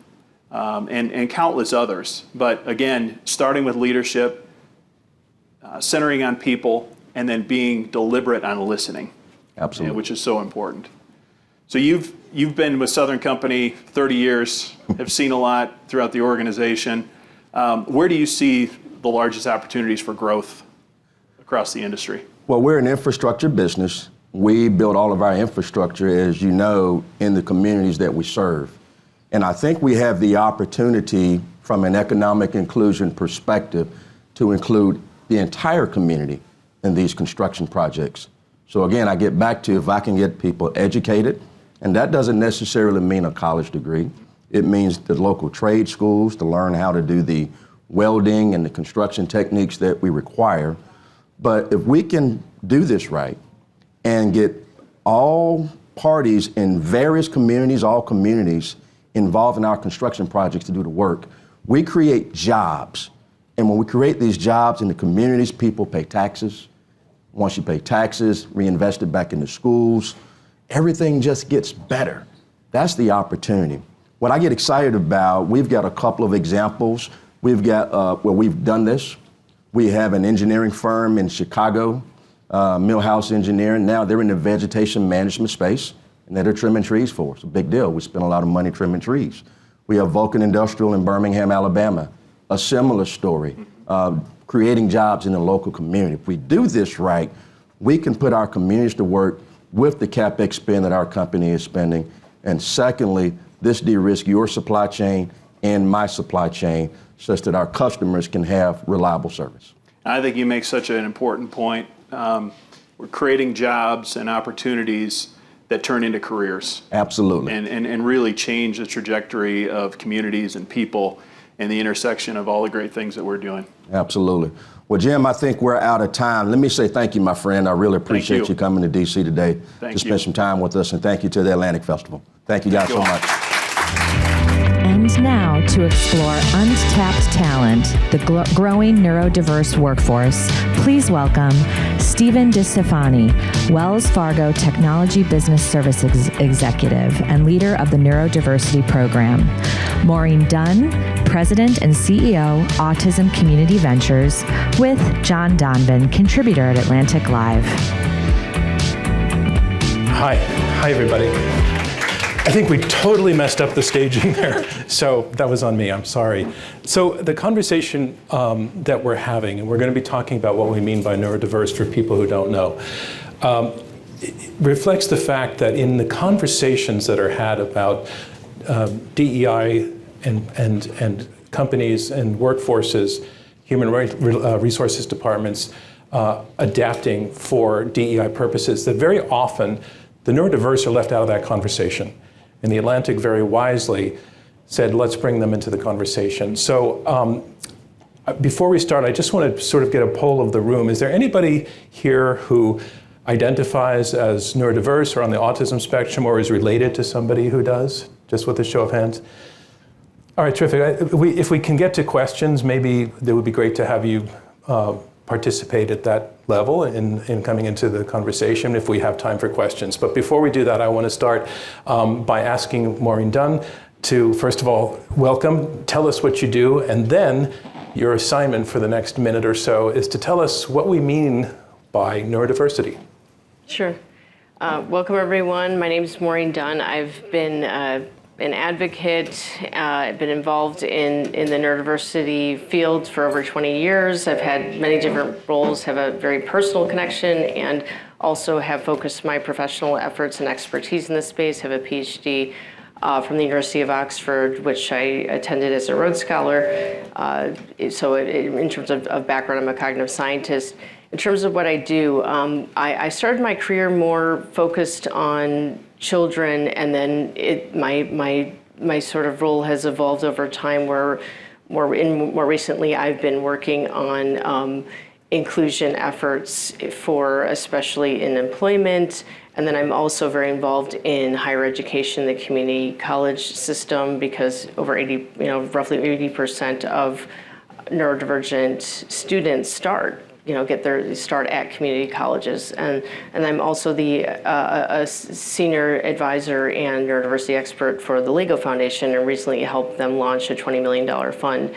[SPEAKER 8] and countless others. But again, starting with leadership, centering on people, and then being deliberate on listening.
[SPEAKER 7] Absolutely.
[SPEAKER 8] Which is so important. So you've been with Southern Company 30 years, have seen a lot throughout the organization. Where do you see the largest opportunities for growth across the industry?
[SPEAKER 7] Well, we're an infrastructure business. We build all of our infrastructure, as you know, in the communities that we serve. And I think we have the opportunity from an economic inclusion perspective to include the entire community in these construction projects. So again, I get back to if I can get people educated, and that doesn't necessarily mean a college degree. It means the local trade schools to learn how to do the welding and the construction techniques that we require. But if we can do this right and get all parties in various communities, all communities involved in our construction projects to do the work, we create jobs. And when we create these jobs in the communities, people pay taxes. Once you pay taxes, reinvest it back into schools, everything just gets better. That's the opportunity. What I get excited about, we've got a couple of examples. We've got where we've done this. We have an engineering firm in Chicago, Millhouse Engineering. Now they're in the vegetation management space, and they're trimming trees for us. A big deal. We spend a lot of money trimming trees. We have Vulcan Industrial in Birmingham, Alabama. A similar story, creating jobs in the local community. If we do this right, we can put our communities to work with the CapEx spend that our company is spending. And secondly, this de-risks your supply chain and my supply chain such that our customers can have reliable service.
[SPEAKER 8] I think you make such an important point. We're creating jobs and opportunities that turn into careers.
[SPEAKER 7] Absolutely.
[SPEAKER 8] And really change the trajectory of communities and people and the intersection of all the great things that we're doing.
[SPEAKER 7] Absolutely. Well, Jim, I think we're out of time. Let me say thank you, my friend. I really appreciate you coming to D.C. today to spend some time with us, and thank you to the Atlantic Festival. Thank you guys so much.
[SPEAKER 1] And And now to explore untapped talent, the growing neurodiverse workforce, please welcome Stephen DeStefani, Wells Fargo Technology Business Services Executive and leader of the Neurodiversity Program. Maureen Dunne, President and CEO, Autism Community Ventures, with John Donovan, contributor at AtlanticLIVE.
[SPEAKER 9] Hi everybody. I think we totally messed up the staging there, so that was on me, I'm sorry. So the conversation that we're having, and we're going to be talking about what we mean by neurodiverse for people who don't know, it reflects the fact that in the conversations that are had about DEI and companies and workforces, human resources departments adapting for DEI purposes, that very often the neurodiverse are left out of that conversation. And the Atlantic very wisely said, let's bring them into the conversation. So before we start, I just want to sort of get a poll of the room. Is there anybody here who identifies as neurodiverse or on the autism spectrum or is related to somebody who does? Just with a show of hands. All right, terrific. If we can get to questions, maybe it would be great to have you participate at that level in coming into the conversation if we have time for questions. But before we do that, I want to start by asking Maureen Dunne to, first of all, welcome, tell us what you do, and then your assignment for the next minute or so is to tell us what we mean by neurodiversity.
[SPEAKER 10] Sure. Welcome, everyone. My name is Maureen Dunne. I've been an advocate. I've been involved in the neurodiversity field for over 20 years. I've had many different roles, have a very personal connection, and also have focused my professional efforts and expertise in this space. Have a PhD from the University of Oxford, which I attended as a Rhodes Scholar. So in terms of background, I'm a cognitive scientist. In terms of what I do, I started my career more focused on children, and then my sort of role has evolved over time where more recently I've been working on inclusion efforts for especially in employment, and then I'm also very involved in higher education, the community college system, because over roughly 80% of neurodivergent students get their start at community colleges, and I'm also a senior advisor and neurodiversity expert for the LEGO Foundation, and recently helped them launch a $20 million fund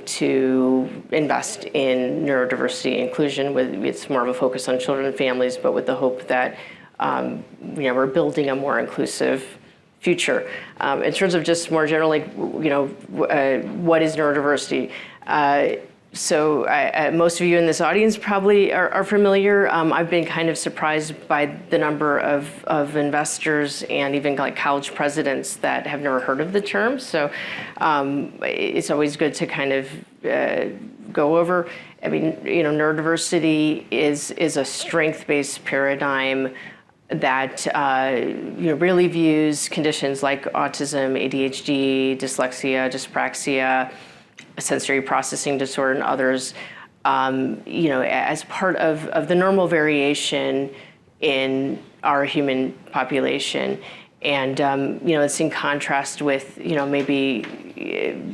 [SPEAKER 10] to invest in neurodiversity inclusion. It's more of a focus on children and families, but with the hope that we're building a more inclusive future. In terms of just more generally, what is neurodiversity? So most of you in this audience probably are familiar. I've been kind of surprised by the number of investors and even like college presidents that have never heard of the term. So it's always good to kind of go over. I mean, neurodiversity is a strength-based paradigm that really views conditions like autism, ADHD, dyslexia, dyspraxia, sensory processing disorder, and others, as part of the normal variation in our human population. And, it's in contrast with, maybe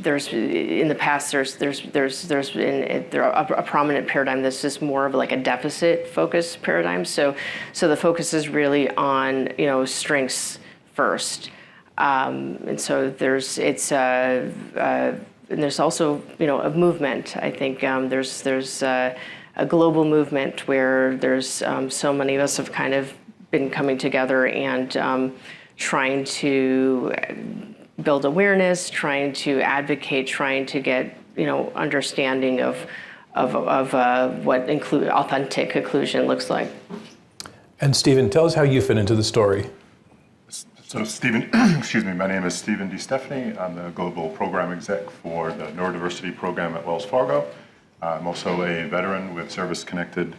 [SPEAKER 10] there's, in the past, there's been a prominent paradigm that's just more of like a deficit-focused paradigm. So the focus is really on, strengths first. And so and there's also, a movement. I think there's a global movement where there's so many of us have kind of been coming together and trying to build awareness, trying to advocate, trying to get understanding of what authentic inclusion looks like.
[SPEAKER 9] And Stephen, tell us how you fit into the story.
[SPEAKER 11] So Stephen, excuse me, my name is Stephen DeStefani. I'm the global program exec for the Neurodiversity program at Wells Fargo. I'm also a veteran with service-connected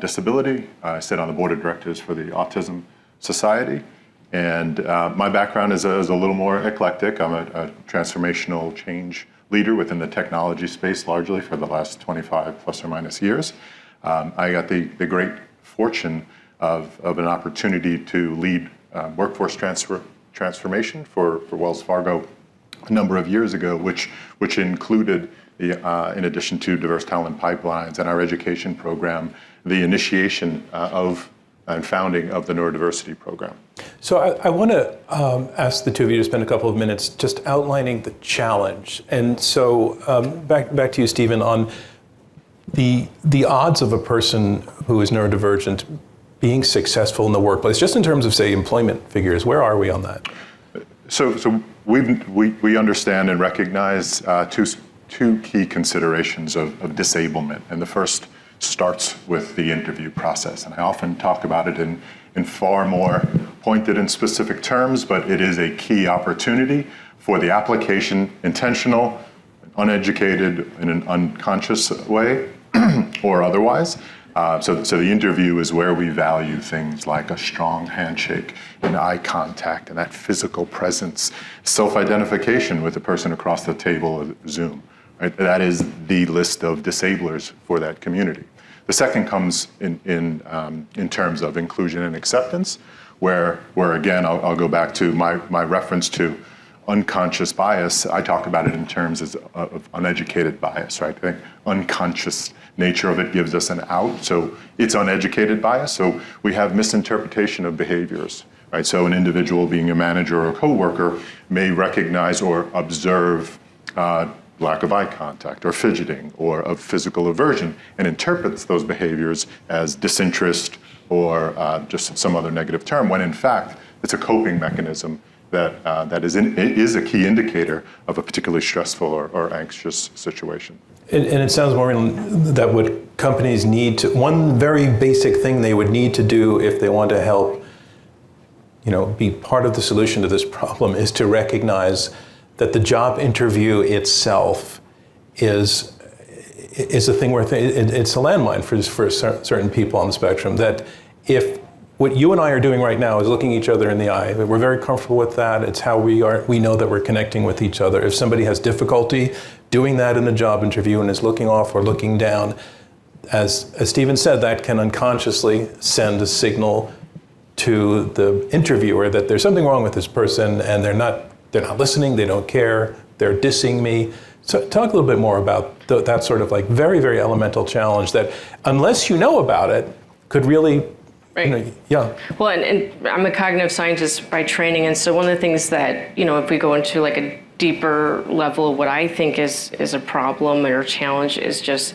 [SPEAKER 11] disability. I sit on the board of directors for the Autism Society. And my background is a little more eclectic. I'm a transformational change leader within the technology space largely for the last 25 plus or minus years. I got the great fortune of an opportunity to lead workforce transformation for Wells Fargo a number of years ago, which included, in addition to diverse talent pipelines and our education program, the initiation of and founding of the Neurodiversity program.
[SPEAKER 9] So I want to ask the two of you to spend a couple of minutes just outlining the challenge. And so back to you, Stephen, on the odds of a person who is neurodivergent being successful in the workplace, just in terms of, say, employment figures. Where are we on that?
[SPEAKER 11] So we understand and recognize two key considerations of disablement. And the first starts with the interview process. And I often talk about it in far more pointed and specific terms, but it is a key opportunity for the application, intentional, uneducated, in an unconscious way, or otherwise. So the interview is where we value things like a strong handshake and eye contact and that physical presence, self-identification with the person across the table of Zoom. Right? That is the list of disablers for that community. The second comes in terms of inclusion and acceptance, where again, I'll go back to my reference to unconscious bias. I talk about it in terms of uneducated bias, right? The unconscious nature of it gives us an out. So it's uneducated bias. So we have misinterpretation of behaviors, right? So an individual being a manager or a coworker may recognize or observe lack of eye contact or fidgeting or of physical aversion and interprets those behaviors as disinterest or just some other negative term, when in fact it's a coping mechanism that is a key indicator of a particularly stressful or anxious situation.
[SPEAKER 9] And it sounds, Maureen, that what companies need to, one very basic thing they would need to do if they want to help, be part of the solution to this problem is to recognize that the job interview itself is a thing where it's a landmine for certain people on the spectrum. That if what you and I are doing right now is looking each other in the eye, we're very comfortable with that. It's how we know that we're connecting with each other. If somebody has difficulty doing that in a job interview and is looking off or looking down, as Stephen said, that can unconsciously send a signal to the interviewer that there's something wrong with this person and they're not listening, they don't care, they're dissing me. So talk a little bit more about that sort of like very, very elemental challenge that unless you know about it, could really,
[SPEAKER 10] right.
[SPEAKER 9] Yeah.
[SPEAKER 10] Well, and I'm a cognitive scientist by training, and so one of the things that, if we go into like a deeper level of what I think is a problem or challenge is just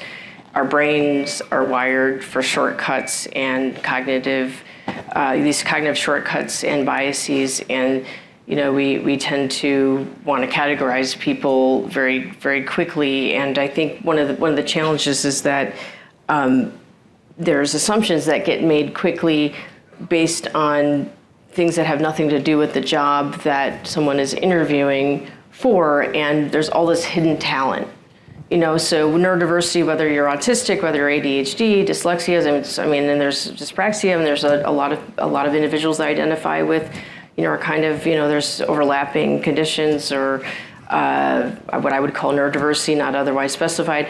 [SPEAKER 10] our brains are wired for shortcuts and these cognitive shortcuts and biases, and we tend to want to categorize people very, very quickly. And I think one of the challenges is that there's assumptions that get made quickly based on things that have nothing to do with the job that someone is interviewing for, and there's all this hidden talent. So neurodiversity, whether you're autistic, whether you're ADHD, dyslexia, and there's dyspraxia, and there's a lot of individuals that identify with, are kind of, there's overlapping conditions or what I would call neurodiversity, not otherwise specified.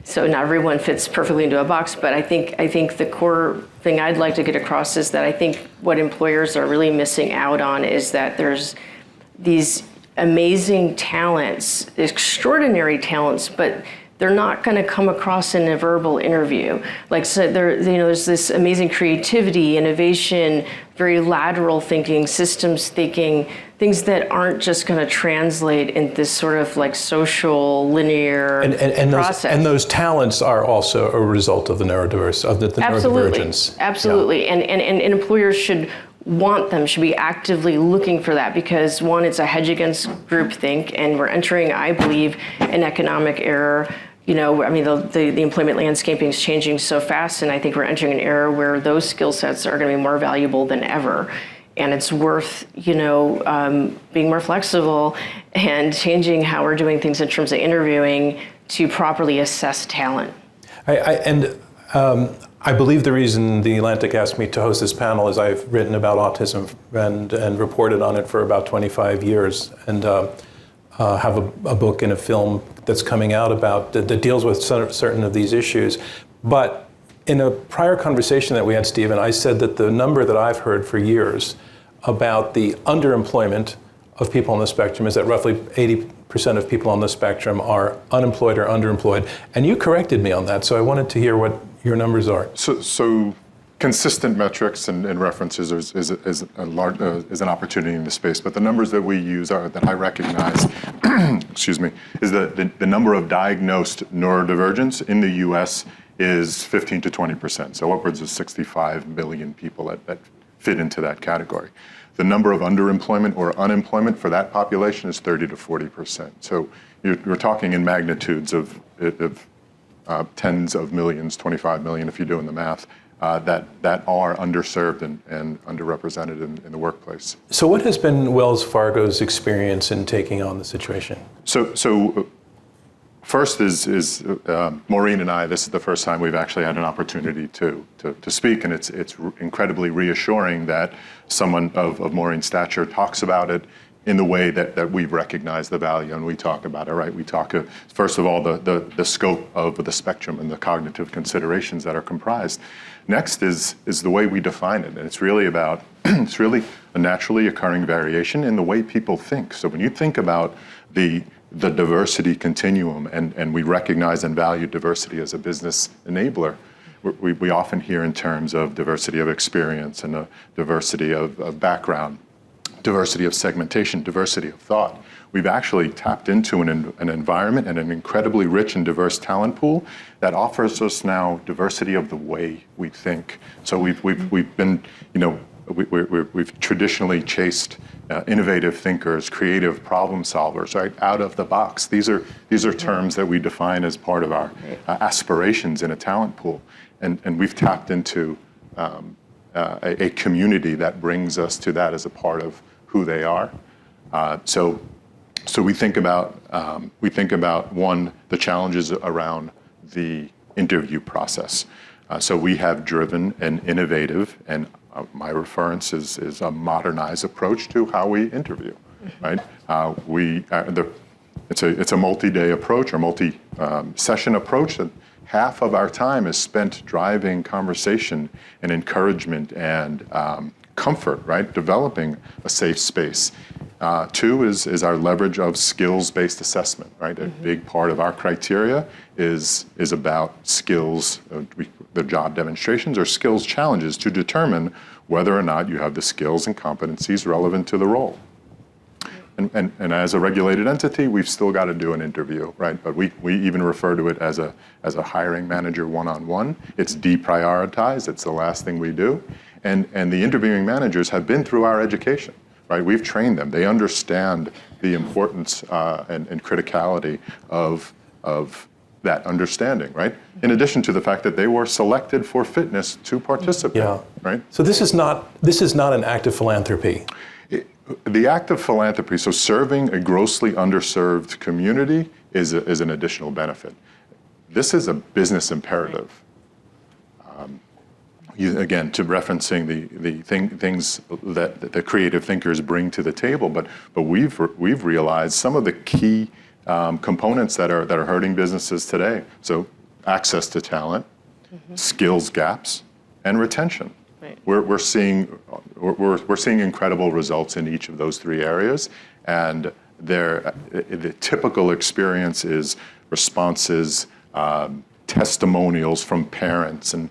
[SPEAKER 10] So not everyone fits perfectly into a box, but I think the core thing I'd like to get across is that I think what employers are really missing out on is that there's these amazing talents, extraordinary talents, but they're not going to come across in a verbal interview. Like, so there's this amazing creativity, innovation, very lateral thinking, systems thinking, things that aren't just going to translate in this sort of like social linear process.
[SPEAKER 9] And those talents are also a result of the neurodivergence.
[SPEAKER 10] Absolutely. Yeah. And employers should be actively looking for that, because one, it's a hedge against groupthink, and we're entering, I believe, an economic era. The employment landscaping is changing so fast, and I think we're entering an era where those skill sets are going to be more valuable than ever. And it's worth, being more flexible and changing how we're doing things in terms of interviewing to properly assess talent.
[SPEAKER 9] I believe the reason the Atlantic asked me to host this panel is I've written about autism and reported on it for about 25 years, and have a book and a film that's coming out that deals with certain of these issues. But in a prior conversation that we had, Stephen, I said that the number that I've heard for years about the underemployment of people on the spectrum is that roughly 80% of people on the spectrum are unemployed or underemployed. And you corrected me on that, so I wanted to hear what your numbers are.
[SPEAKER 11] So consistent metrics and references is an opportunity in the space, but the numbers that we use that I recognize, excuse me, is the number of diagnosed neurodivergence in the U.S. is 15 to 20%, so upwards of 65 million people that fit into that category. The number of underemployment or unemployment for that population is 30 to 40%. So you're talking in magnitudes of tens of millions, 25 million if you're doing the math, that are underserved and underrepresented in the workplace.
[SPEAKER 9] So what has been Wells Fargo's experience in taking on the situation?
[SPEAKER 11] So first is Maureen and I, this is the first time we've actually had an opportunity to speak, and it's incredibly reassuring that someone of Maureen's stature talks about it in the way that we've recognized the value and we talk about it, right? We talk, first of all, the scope of the spectrum and the cognitive considerations that are comprised. Next is the way we define it, and it's really about, it's really a naturally occurring variation in the way people think. So when you think about the diversity continuum, and we recognize and value diversity as a business enabler, we often hear in terms of diversity of experience and a diversity of background, diversity of segmentation, diversity of thought. We've actually tapped into an environment and an incredibly rich and diverse talent pool that offers us now diversity of the way we think. So we've been, we've traditionally chased innovative thinkers, creative problem solvers, right, out of the box. These are terms that we define as part of our aspirations in a talent pool, and we've tapped into a community that brings us to that as a part of who they are. So we think about one, the challenges around the interview process. So we have driven an innovative, and my reference is a modernized approach to how we interview, right? It's a multi-day approach or multi-session approach that half of our time is spent driving conversation and encouragement and comfort, right? Developing a safe space. Two is our leverage of skills-based assessment, right? A big part of our criteria is about skills, the job demonstrations or skills challenges to determine whether or not you have the skills and competencies relevant to the role. And as a regulated entity, we've still got to do an interview, right? But we even refer to it as a hiring manager one-on-one. It's deprioritized. It's the last thing we do. And the interviewing managers have been through our education, right? We've trained them. They understand the importance and criticality of that understanding, right? In addition to the fact that they were selected for fitness to participate, right?
[SPEAKER 9] So this is not an act of philanthropy.
[SPEAKER 11] The act of philanthropy, so serving a grossly underserved community is an additional benefit. This is a business imperative. Again, to referencing the things that the creative thinkers bring to the table, but we've realized some of the key components that are hurting businesses today. So access to talent, skills gaps, and retention. Right. We're seeing incredible results in each of those three areas, and the typical experience is responses, testimonials from parents, and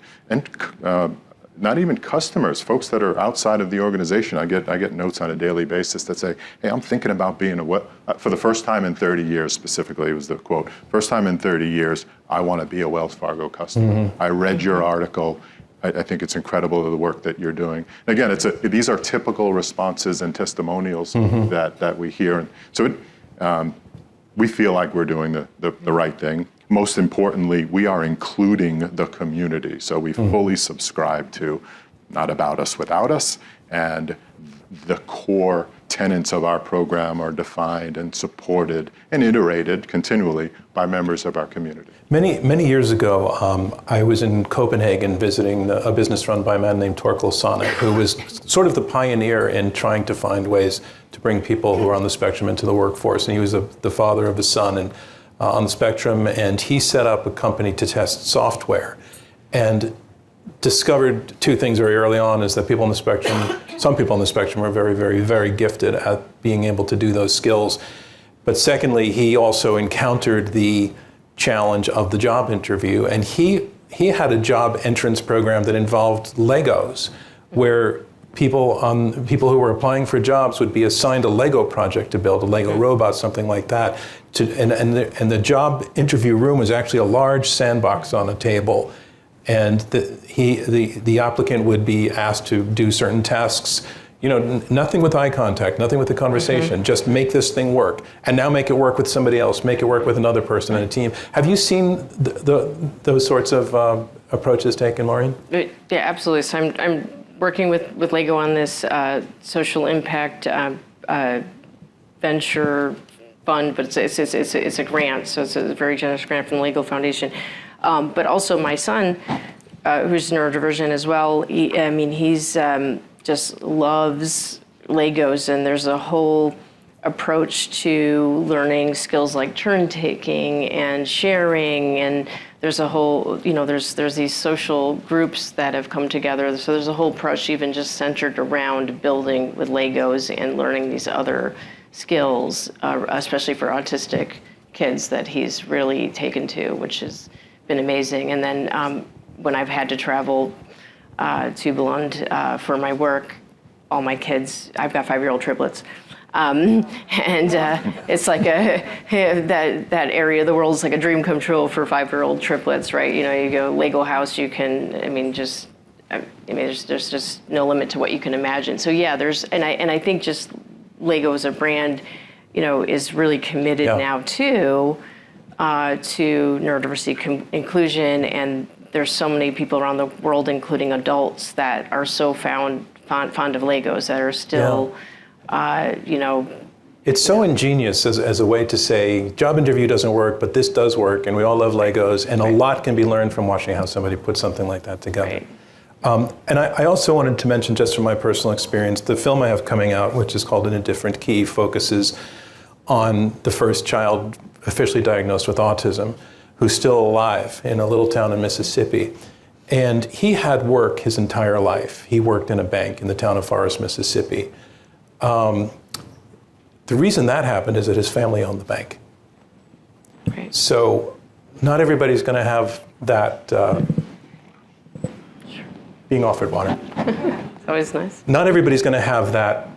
[SPEAKER 11] not even customers, folks that are outside of the organization. I get notes on a daily basis that say, "Hey, I'm thinking about being for the first time in 30 years." Specifically, it was the quote, "First time in 30 years, I want to be a Wells Fargo customer. I read your article. I think it's incredible the work that you're doing." Again, these are typical responses and testimonials that we hear. And so we feel like we're doing the right thing. Most importantly, we are including the community. So we fully subscribe to not about us without us, and the core tenets of our program are defined and supported and iterated continually by members of our community.
[SPEAKER 9] Many years ago, I was in Copenhagen visiting a business run by a man named Torkel Sonne, who was sort of the pioneer in trying to find ways to bring people who are on the spectrum into the workforce. And he was the father of a son on the spectrum, and he set up a company to test software. And discovered two things very early on, is that people on the spectrum, some people on the spectrum are very, very, very gifted at being able to do those skills. But secondly, he also encountered the challenge of the job interview, and he had a job entrance program that involved Legos, where people who were applying for jobs would be assigned a Lego project to build, a Lego robot, something like that. And the job interview room was actually a large sandbox on a table, and the applicant would be asked to do certain tasks. Nothing with eye contact, nothing with the conversation, just make this thing work. And now make it work with somebody else, make it work with another person in a team. Have you seen those sorts of approaches taken, Maureen?
[SPEAKER 10] Yeah, absolutely. So I'm working with Lego on this social impact venture fund, but it's a grant, so it's a very generous grant from the Lego Foundation. But also my son, who's neurodivergent as well, he's just loves Legos, and there's a whole approach to learning skills like turn taking and sharing, and there's a whole, there's these social groups that have come together. So there's a whole approach even just centered around building with Legos and learning these other skills, especially for autistic kids, that he's really taken to, which has been amazing. And then when I've had to travel to Billund for my work, all my kids, I've got 5-year-old triplets. It's like that area of the world is like a dream come true for 5-year-old triplets, right? You go Lego house, you can, there's just no limit to what you can imagine. So yeah, I think just Lego as a brand, is really committed now to neurodiversity inclusion, and there's so many people around the world, including adults, that are so fond of Legos, that are still,
[SPEAKER 9] It's so ingenious as a way to say, job interview doesn't work, but this does work, and we all love Legos, and a lot can be learned from watching how somebody puts something like that together.
[SPEAKER 10] Right.
[SPEAKER 9] And I also wanted to mention, just from my personal experience, the film I have coming out, which is called In a Different Key, focuses on the first child officially diagnosed with autism, who's still alive in a little town in Mississippi. And he had work his entire life. He worked in a bank in the town of Forest, Mississippi. The reason that happened is that his family owned the bank.
[SPEAKER 10] Right.
[SPEAKER 9] So not everybody's going to have that being offered water.
[SPEAKER 10] It's always nice.
[SPEAKER 9] Not everybody's going to have that,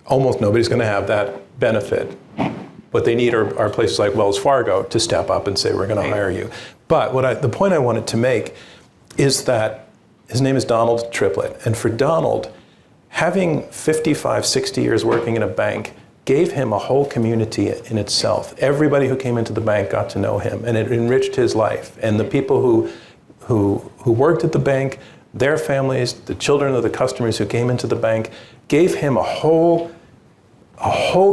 [SPEAKER 9] almost nobody's going to have that benefit. What they need are places like Wells Fargo to step up and say, we're going to hire you. But the point I wanted to make is that his name is Donald Triplett. And for Donald, having 55, 60 years working in a bank gave him a whole community in itself. Everybody who came into the bank got to know him, and it enriched his life. And the people who worked at the bank, their families, the children of the customers who came into the bank, gave him a whole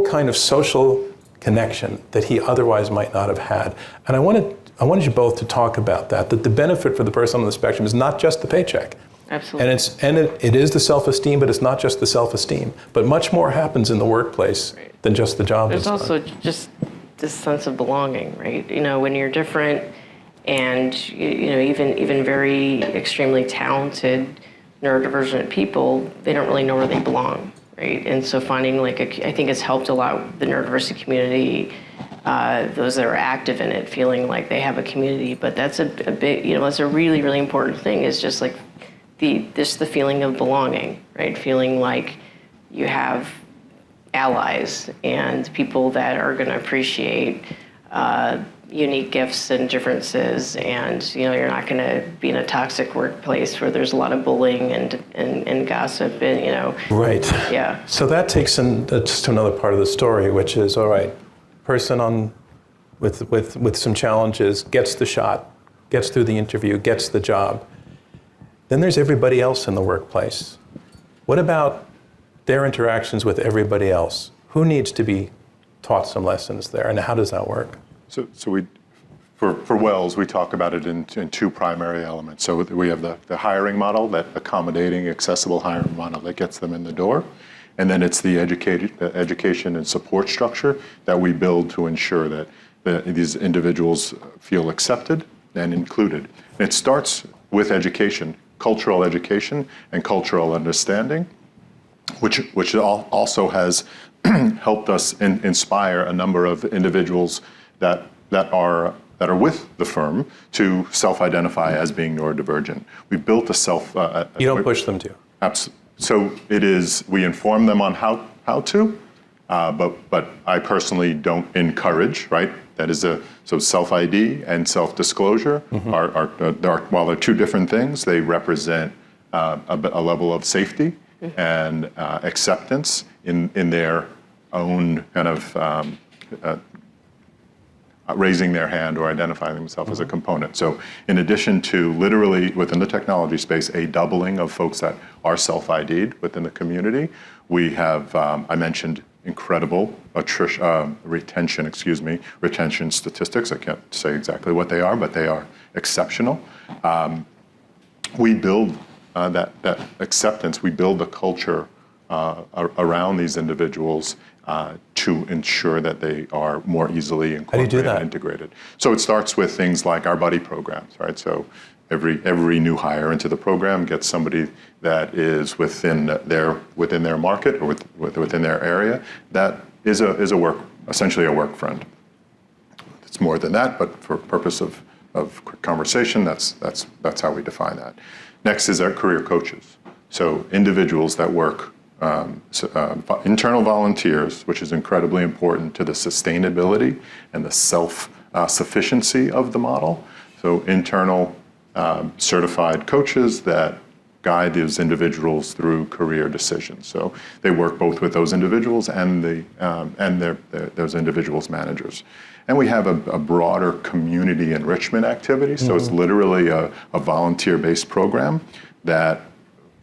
[SPEAKER 9] kind of social connection that he otherwise might not have had. And I wanted you both to talk about that the benefit for the person on the spectrum is not just the paycheck.
[SPEAKER 10] Absolutely.
[SPEAKER 9] And it is the self-esteem, but it's not just the self-esteem. But much more happens in the workplace than just the job.
[SPEAKER 10] There's also just this sense of belonging, right? When you're different, and even very extremely talented neurodivergent people, they don't really know where they belong, right? And so finding I think it's helped a lot the neurodiversity community, those that are active in it, feeling like they have a community. But that's a big, that's a really, really important thing, is just like the feeling of belonging, right? Feeling like you have allies and people that are going to appreciate unique gifts and differences, and you're not going to be in a toxic workplace where there's a lot of bullying and gossip and
[SPEAKER 9] Right.
[SPEAKER 10] Yeah.
[SPEAKER 9] So that takes us to another part of the story, which is, all right, person with some challenges gets the shot, gets through the interview, gets the job. Then there's everybody else in the workplace. What about their interactions with everybody else? Who needs to be taught some lessons there, and how does that work?
[SPEAKER 11] So we, for Wells, we talk about it in two primary elements. So we have the hiring model, that accommodating, accessible hiring model that gets them in the door. And then it's the education and support structure that we build to ensure that these individuals feel accepted and included. And it starts with education, cultural education and cultural understanding, which also has helped us inspire a number of individuals that are with the firm to self-identify as being neurodivergent. We built a
[SPEAKER 9] You don't push them to.
[SPEAKER 11] Absolutely. So it is, we inform them on how to, but I personally don't encourage, right? That is so self-ID and self-disclosure are while they're two different things, they represent a level of safety and acceptance in their own kind of raising their hand or identifying themselves as a component. So in addition to literally within the technology space, a doubling of folks that are self-ID'd within the community, we have, I mentioned incredible retention statistics. I can't say exactly what they are, but they are exceptional. We build that acceptance, we build the culture around these individuals to ensure that they are more easily incorporated and integrated. So it starts with things like our buddy programs, right? So every new hire into the program gets somebody that is within their market or within their area that is essentially a work friend. It's more than that, but for purpose of quick conversation, that's how we define that. Next is our career coaches. So individuals that work internal volunteers, which is incredibly important to the sustainability and the self-sufficiency of the model. So internal certified coaches that guide those individuals through career decisions. So they work both with those individuals and those individuals' managers. And we have a broader community enrichment activity. So it's literally a volunteer-based program that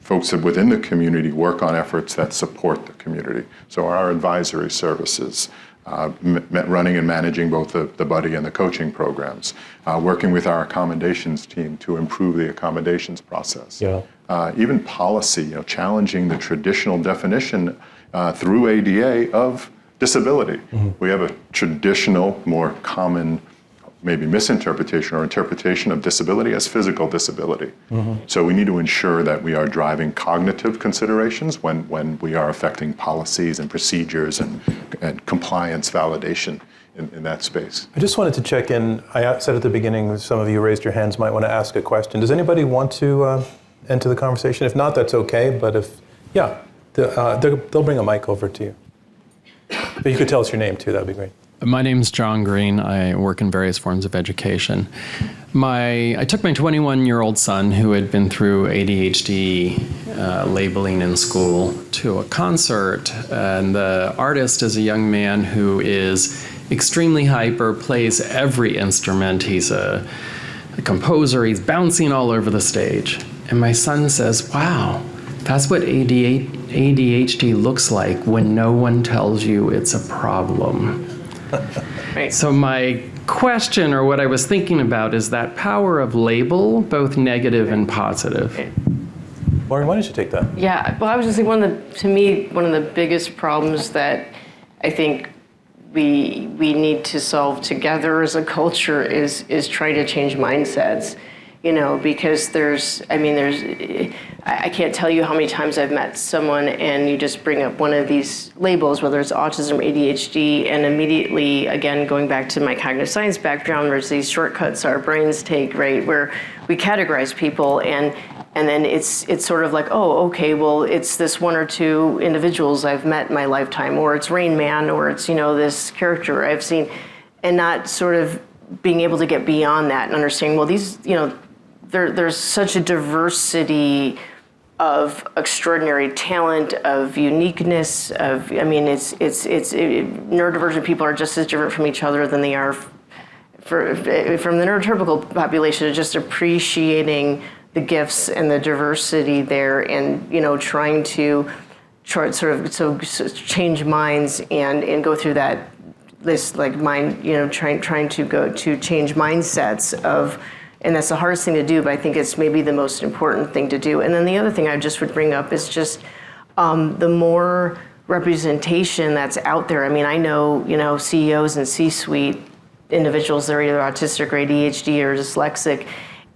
[SPEAKER 11] folks within the community work on efforts that support the community. So our advisory services, running and managing both the buddy and the coaching programs, working with our accommodations team to improve the accommodations process. Yeah. Even policy, challenging the traditional definition through ADA of disability. We have a traditional, more common maybe misinterpretation or interpretation of disability as physical disability. So we need to ensure that we are driving cognitive considerations when we are affecting policies and procedures and compliance validation in that space.
[SPEAKER 9] I just wanted to check in. I said at the beginning, some of you raised your hands, might want to ask a question. Does anybody want to enter the conversation? If not, that's okay, but they'll bring a mic over to you. But you could tell us your name too, that'd be great.
[SPEAKER 12] My name's John Green. I work in various forms of education. I took my 21-year-old son, who had been through ADHD labeling in school, to a concert. And the artist is a young man who is extremely hyper, plays every instrument. He's a composer. He's bouncing all over the stage. And my son says, wow, that's what ADHD looks like when no one tells you it's a problem. Right. So my question, or what I was thinking about, is that power of label, both negative and positive.
[SPEAKER 9] Maureen, why don't you take that?
[SPEAKER 10] Yeah, well, I was just saying, one of the biggest problems that I think we need to solve together as a culture is trying to change mindsets. Because I can't tell you how many times I've met someone and you just bring up one of these labels, whether it's autism or ADHD, and immediately, again, going back to my cognitive science background, there's these shortcuts our brains take, right, where we categorize people and then it's sort of like, oh, okay, well, it's this one or two individuals I've met in my lifetime, or it's Rain Man, or it's, this character I've seen, and not sort of being able to get beyond that and understanding, well, these, there's such a diversity of extraordinary talent, of uniqueness, neurodivergent people are just as different from each other than they are from the neurotypical population, just appreciating the gifts and the diversity there and, trying to change minds and go through that, this like mind, trying to go to change mindsets of, and that's the hardest thing to do, but I think it's maybe the most important thing to do. And then the other thing I just would bring up is just the more representation that's out there. I mean, I know, CEOs and C-suite individuals that are either autistic or ADHD or dyslexic,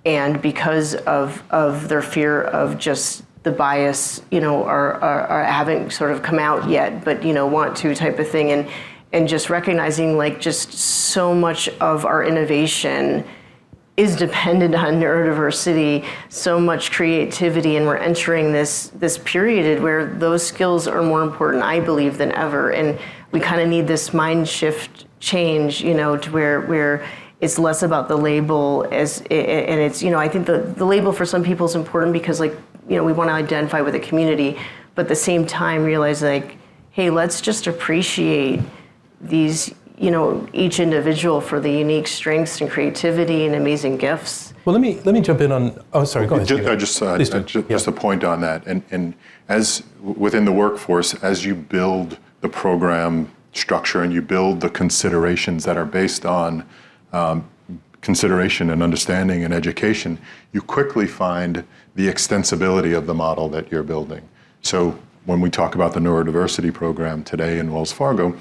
[SPEAKER 10] and because of their fear of just the bias, are haven't sort of come out yet, but want to type of thing, and just recognizing like just so much of our innovation is dependent on neurodiversity, so much creativity, and we're entering this period where those skills are more important, I believe, than ever, and we kind of need this mind shift change, to where it's less about the label and it's, I think the label for some people is important because we want to identify with a community, but at the same time realize like, hey, let's just appreciate these, each individual for the unique strengths and creativity and amazing gifts.
[SPEAKER 9] Well, let me jump in on. Oh, sorry. Go ahead.
[SPEAKER 11] Just a point on that, and as within the workforce, as you build the program structure and you build the considerations that are based on consideration and understanding and education, you quickly find the extensibility of the model that you're building. So when we talk about the neurodiversity program today in Wells Fargo,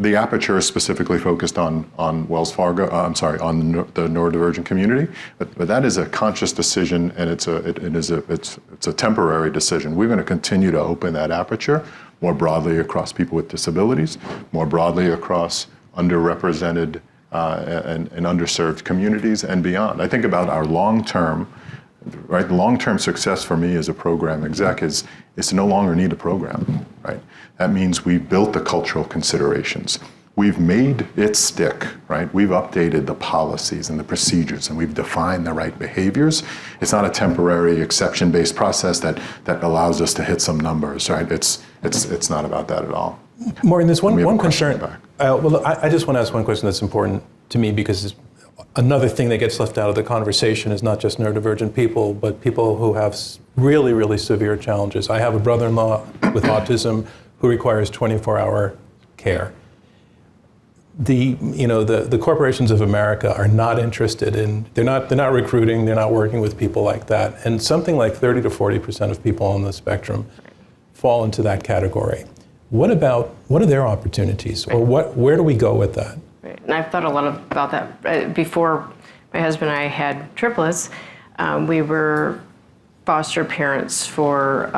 [SPEAKER 11] the aperture is specifically focused on Wells Fargo. On the neurodivergent community, but that is a conscious decision, and it's a temporary decision. We're going to continue to open that aperture more broadly across people with disabilities, more broadly across underrepresented and underserved communities and beyond. I think about our long-term. Right, long-term success for me as a program exec is to no longer need a program. Right, that means we've built the cultural considerations, we've made it stick. Right, we've updated the policies and the procedures, and we've defined the right behaviors. It's not a temporary exception-based process that allows us to hit some numbers. Right, it's not about that at all.
[SPEAKER 9] Maureen, there's one concern. I just want to ask one question that's important to me because another thing that gets left out of the conversation is not just neurodivergent people, but people who have really, really severe challenges. I have a brother-in-law with autism who requires 24-hour care. The corporations of America are not interested in, they're not recruiting, they're not working with people like that. And something like 30 to 40% of people on the spectrum fall into that category. What are their opportunities, or where do we go with that?
[SPEAKER 10] Right. And I've thought a lot about that. Before my husband and I had triplets, we were foster parents for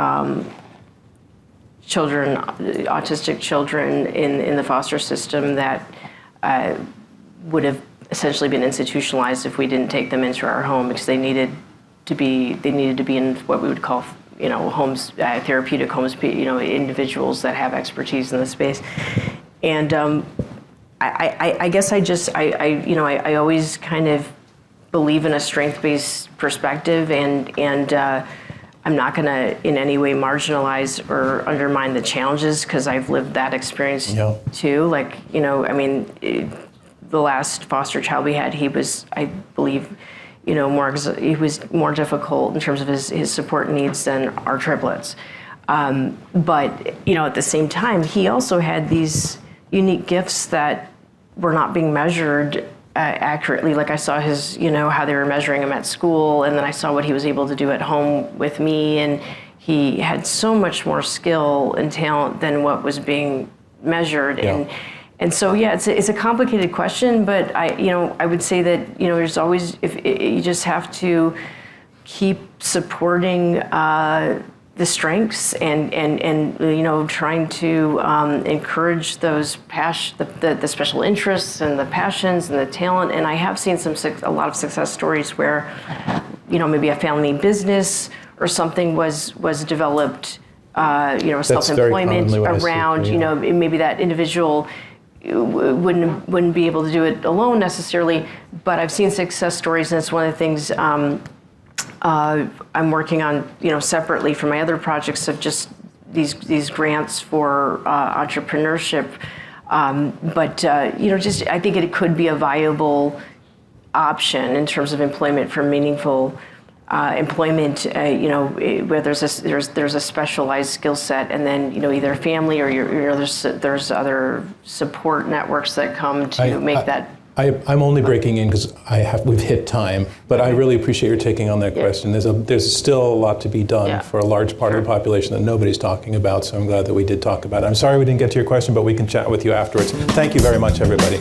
[SPEAKER 10] children, autistic children in the foster system that would have essentially been institutionalized if we didn't take them into our home, because they needed to be in what we would call homes, therapeutic homes, individuals that have expertise in the space. And I guess I always kind of believe in a strength-based perspective, and I'm not going to in any way marginalize or undermine the challenges, because I've lived that experience too. The last foster child we had, he was, I believe, he was more difficult in terms of his support needs than our triplets. But at the same time, he also had these unique gifts that were not being measured accurately. Like I saw his, how they were measuring him at school, and then I saw what he was able to do at home with me, and he had so much more skill and talent than what was being measured. And so, it's a complicated question, but I would say that, there's always, you just have to keep supporting the strengths and trying to encourage those the special interests and the passions and the talent. And I have seen a lot of success stories where, maybe a family business or something was developed, self-employment around, maybe that individual wouldn't be able to do it alone necessarily, but I've seen success stories, and it's one of the things I'm working on, separately from my other projects, of just these grants for entrepreneurship. I think it could be a viable option in terms of employment for meaningful employment, where there's a specialized skill set, and then either family or there's other support networks that come to make that.
[SPEAKER 9] I'm only breaking in because we've hit time, but I really appreciate your taking on that question. There's still a lot to be done for a large part of the population that nobody's talking about, so I'm glad that we did talk about it. I'm sorry we didn't get to your question, but we can chat with you afterwards. Thank you very much, everybody.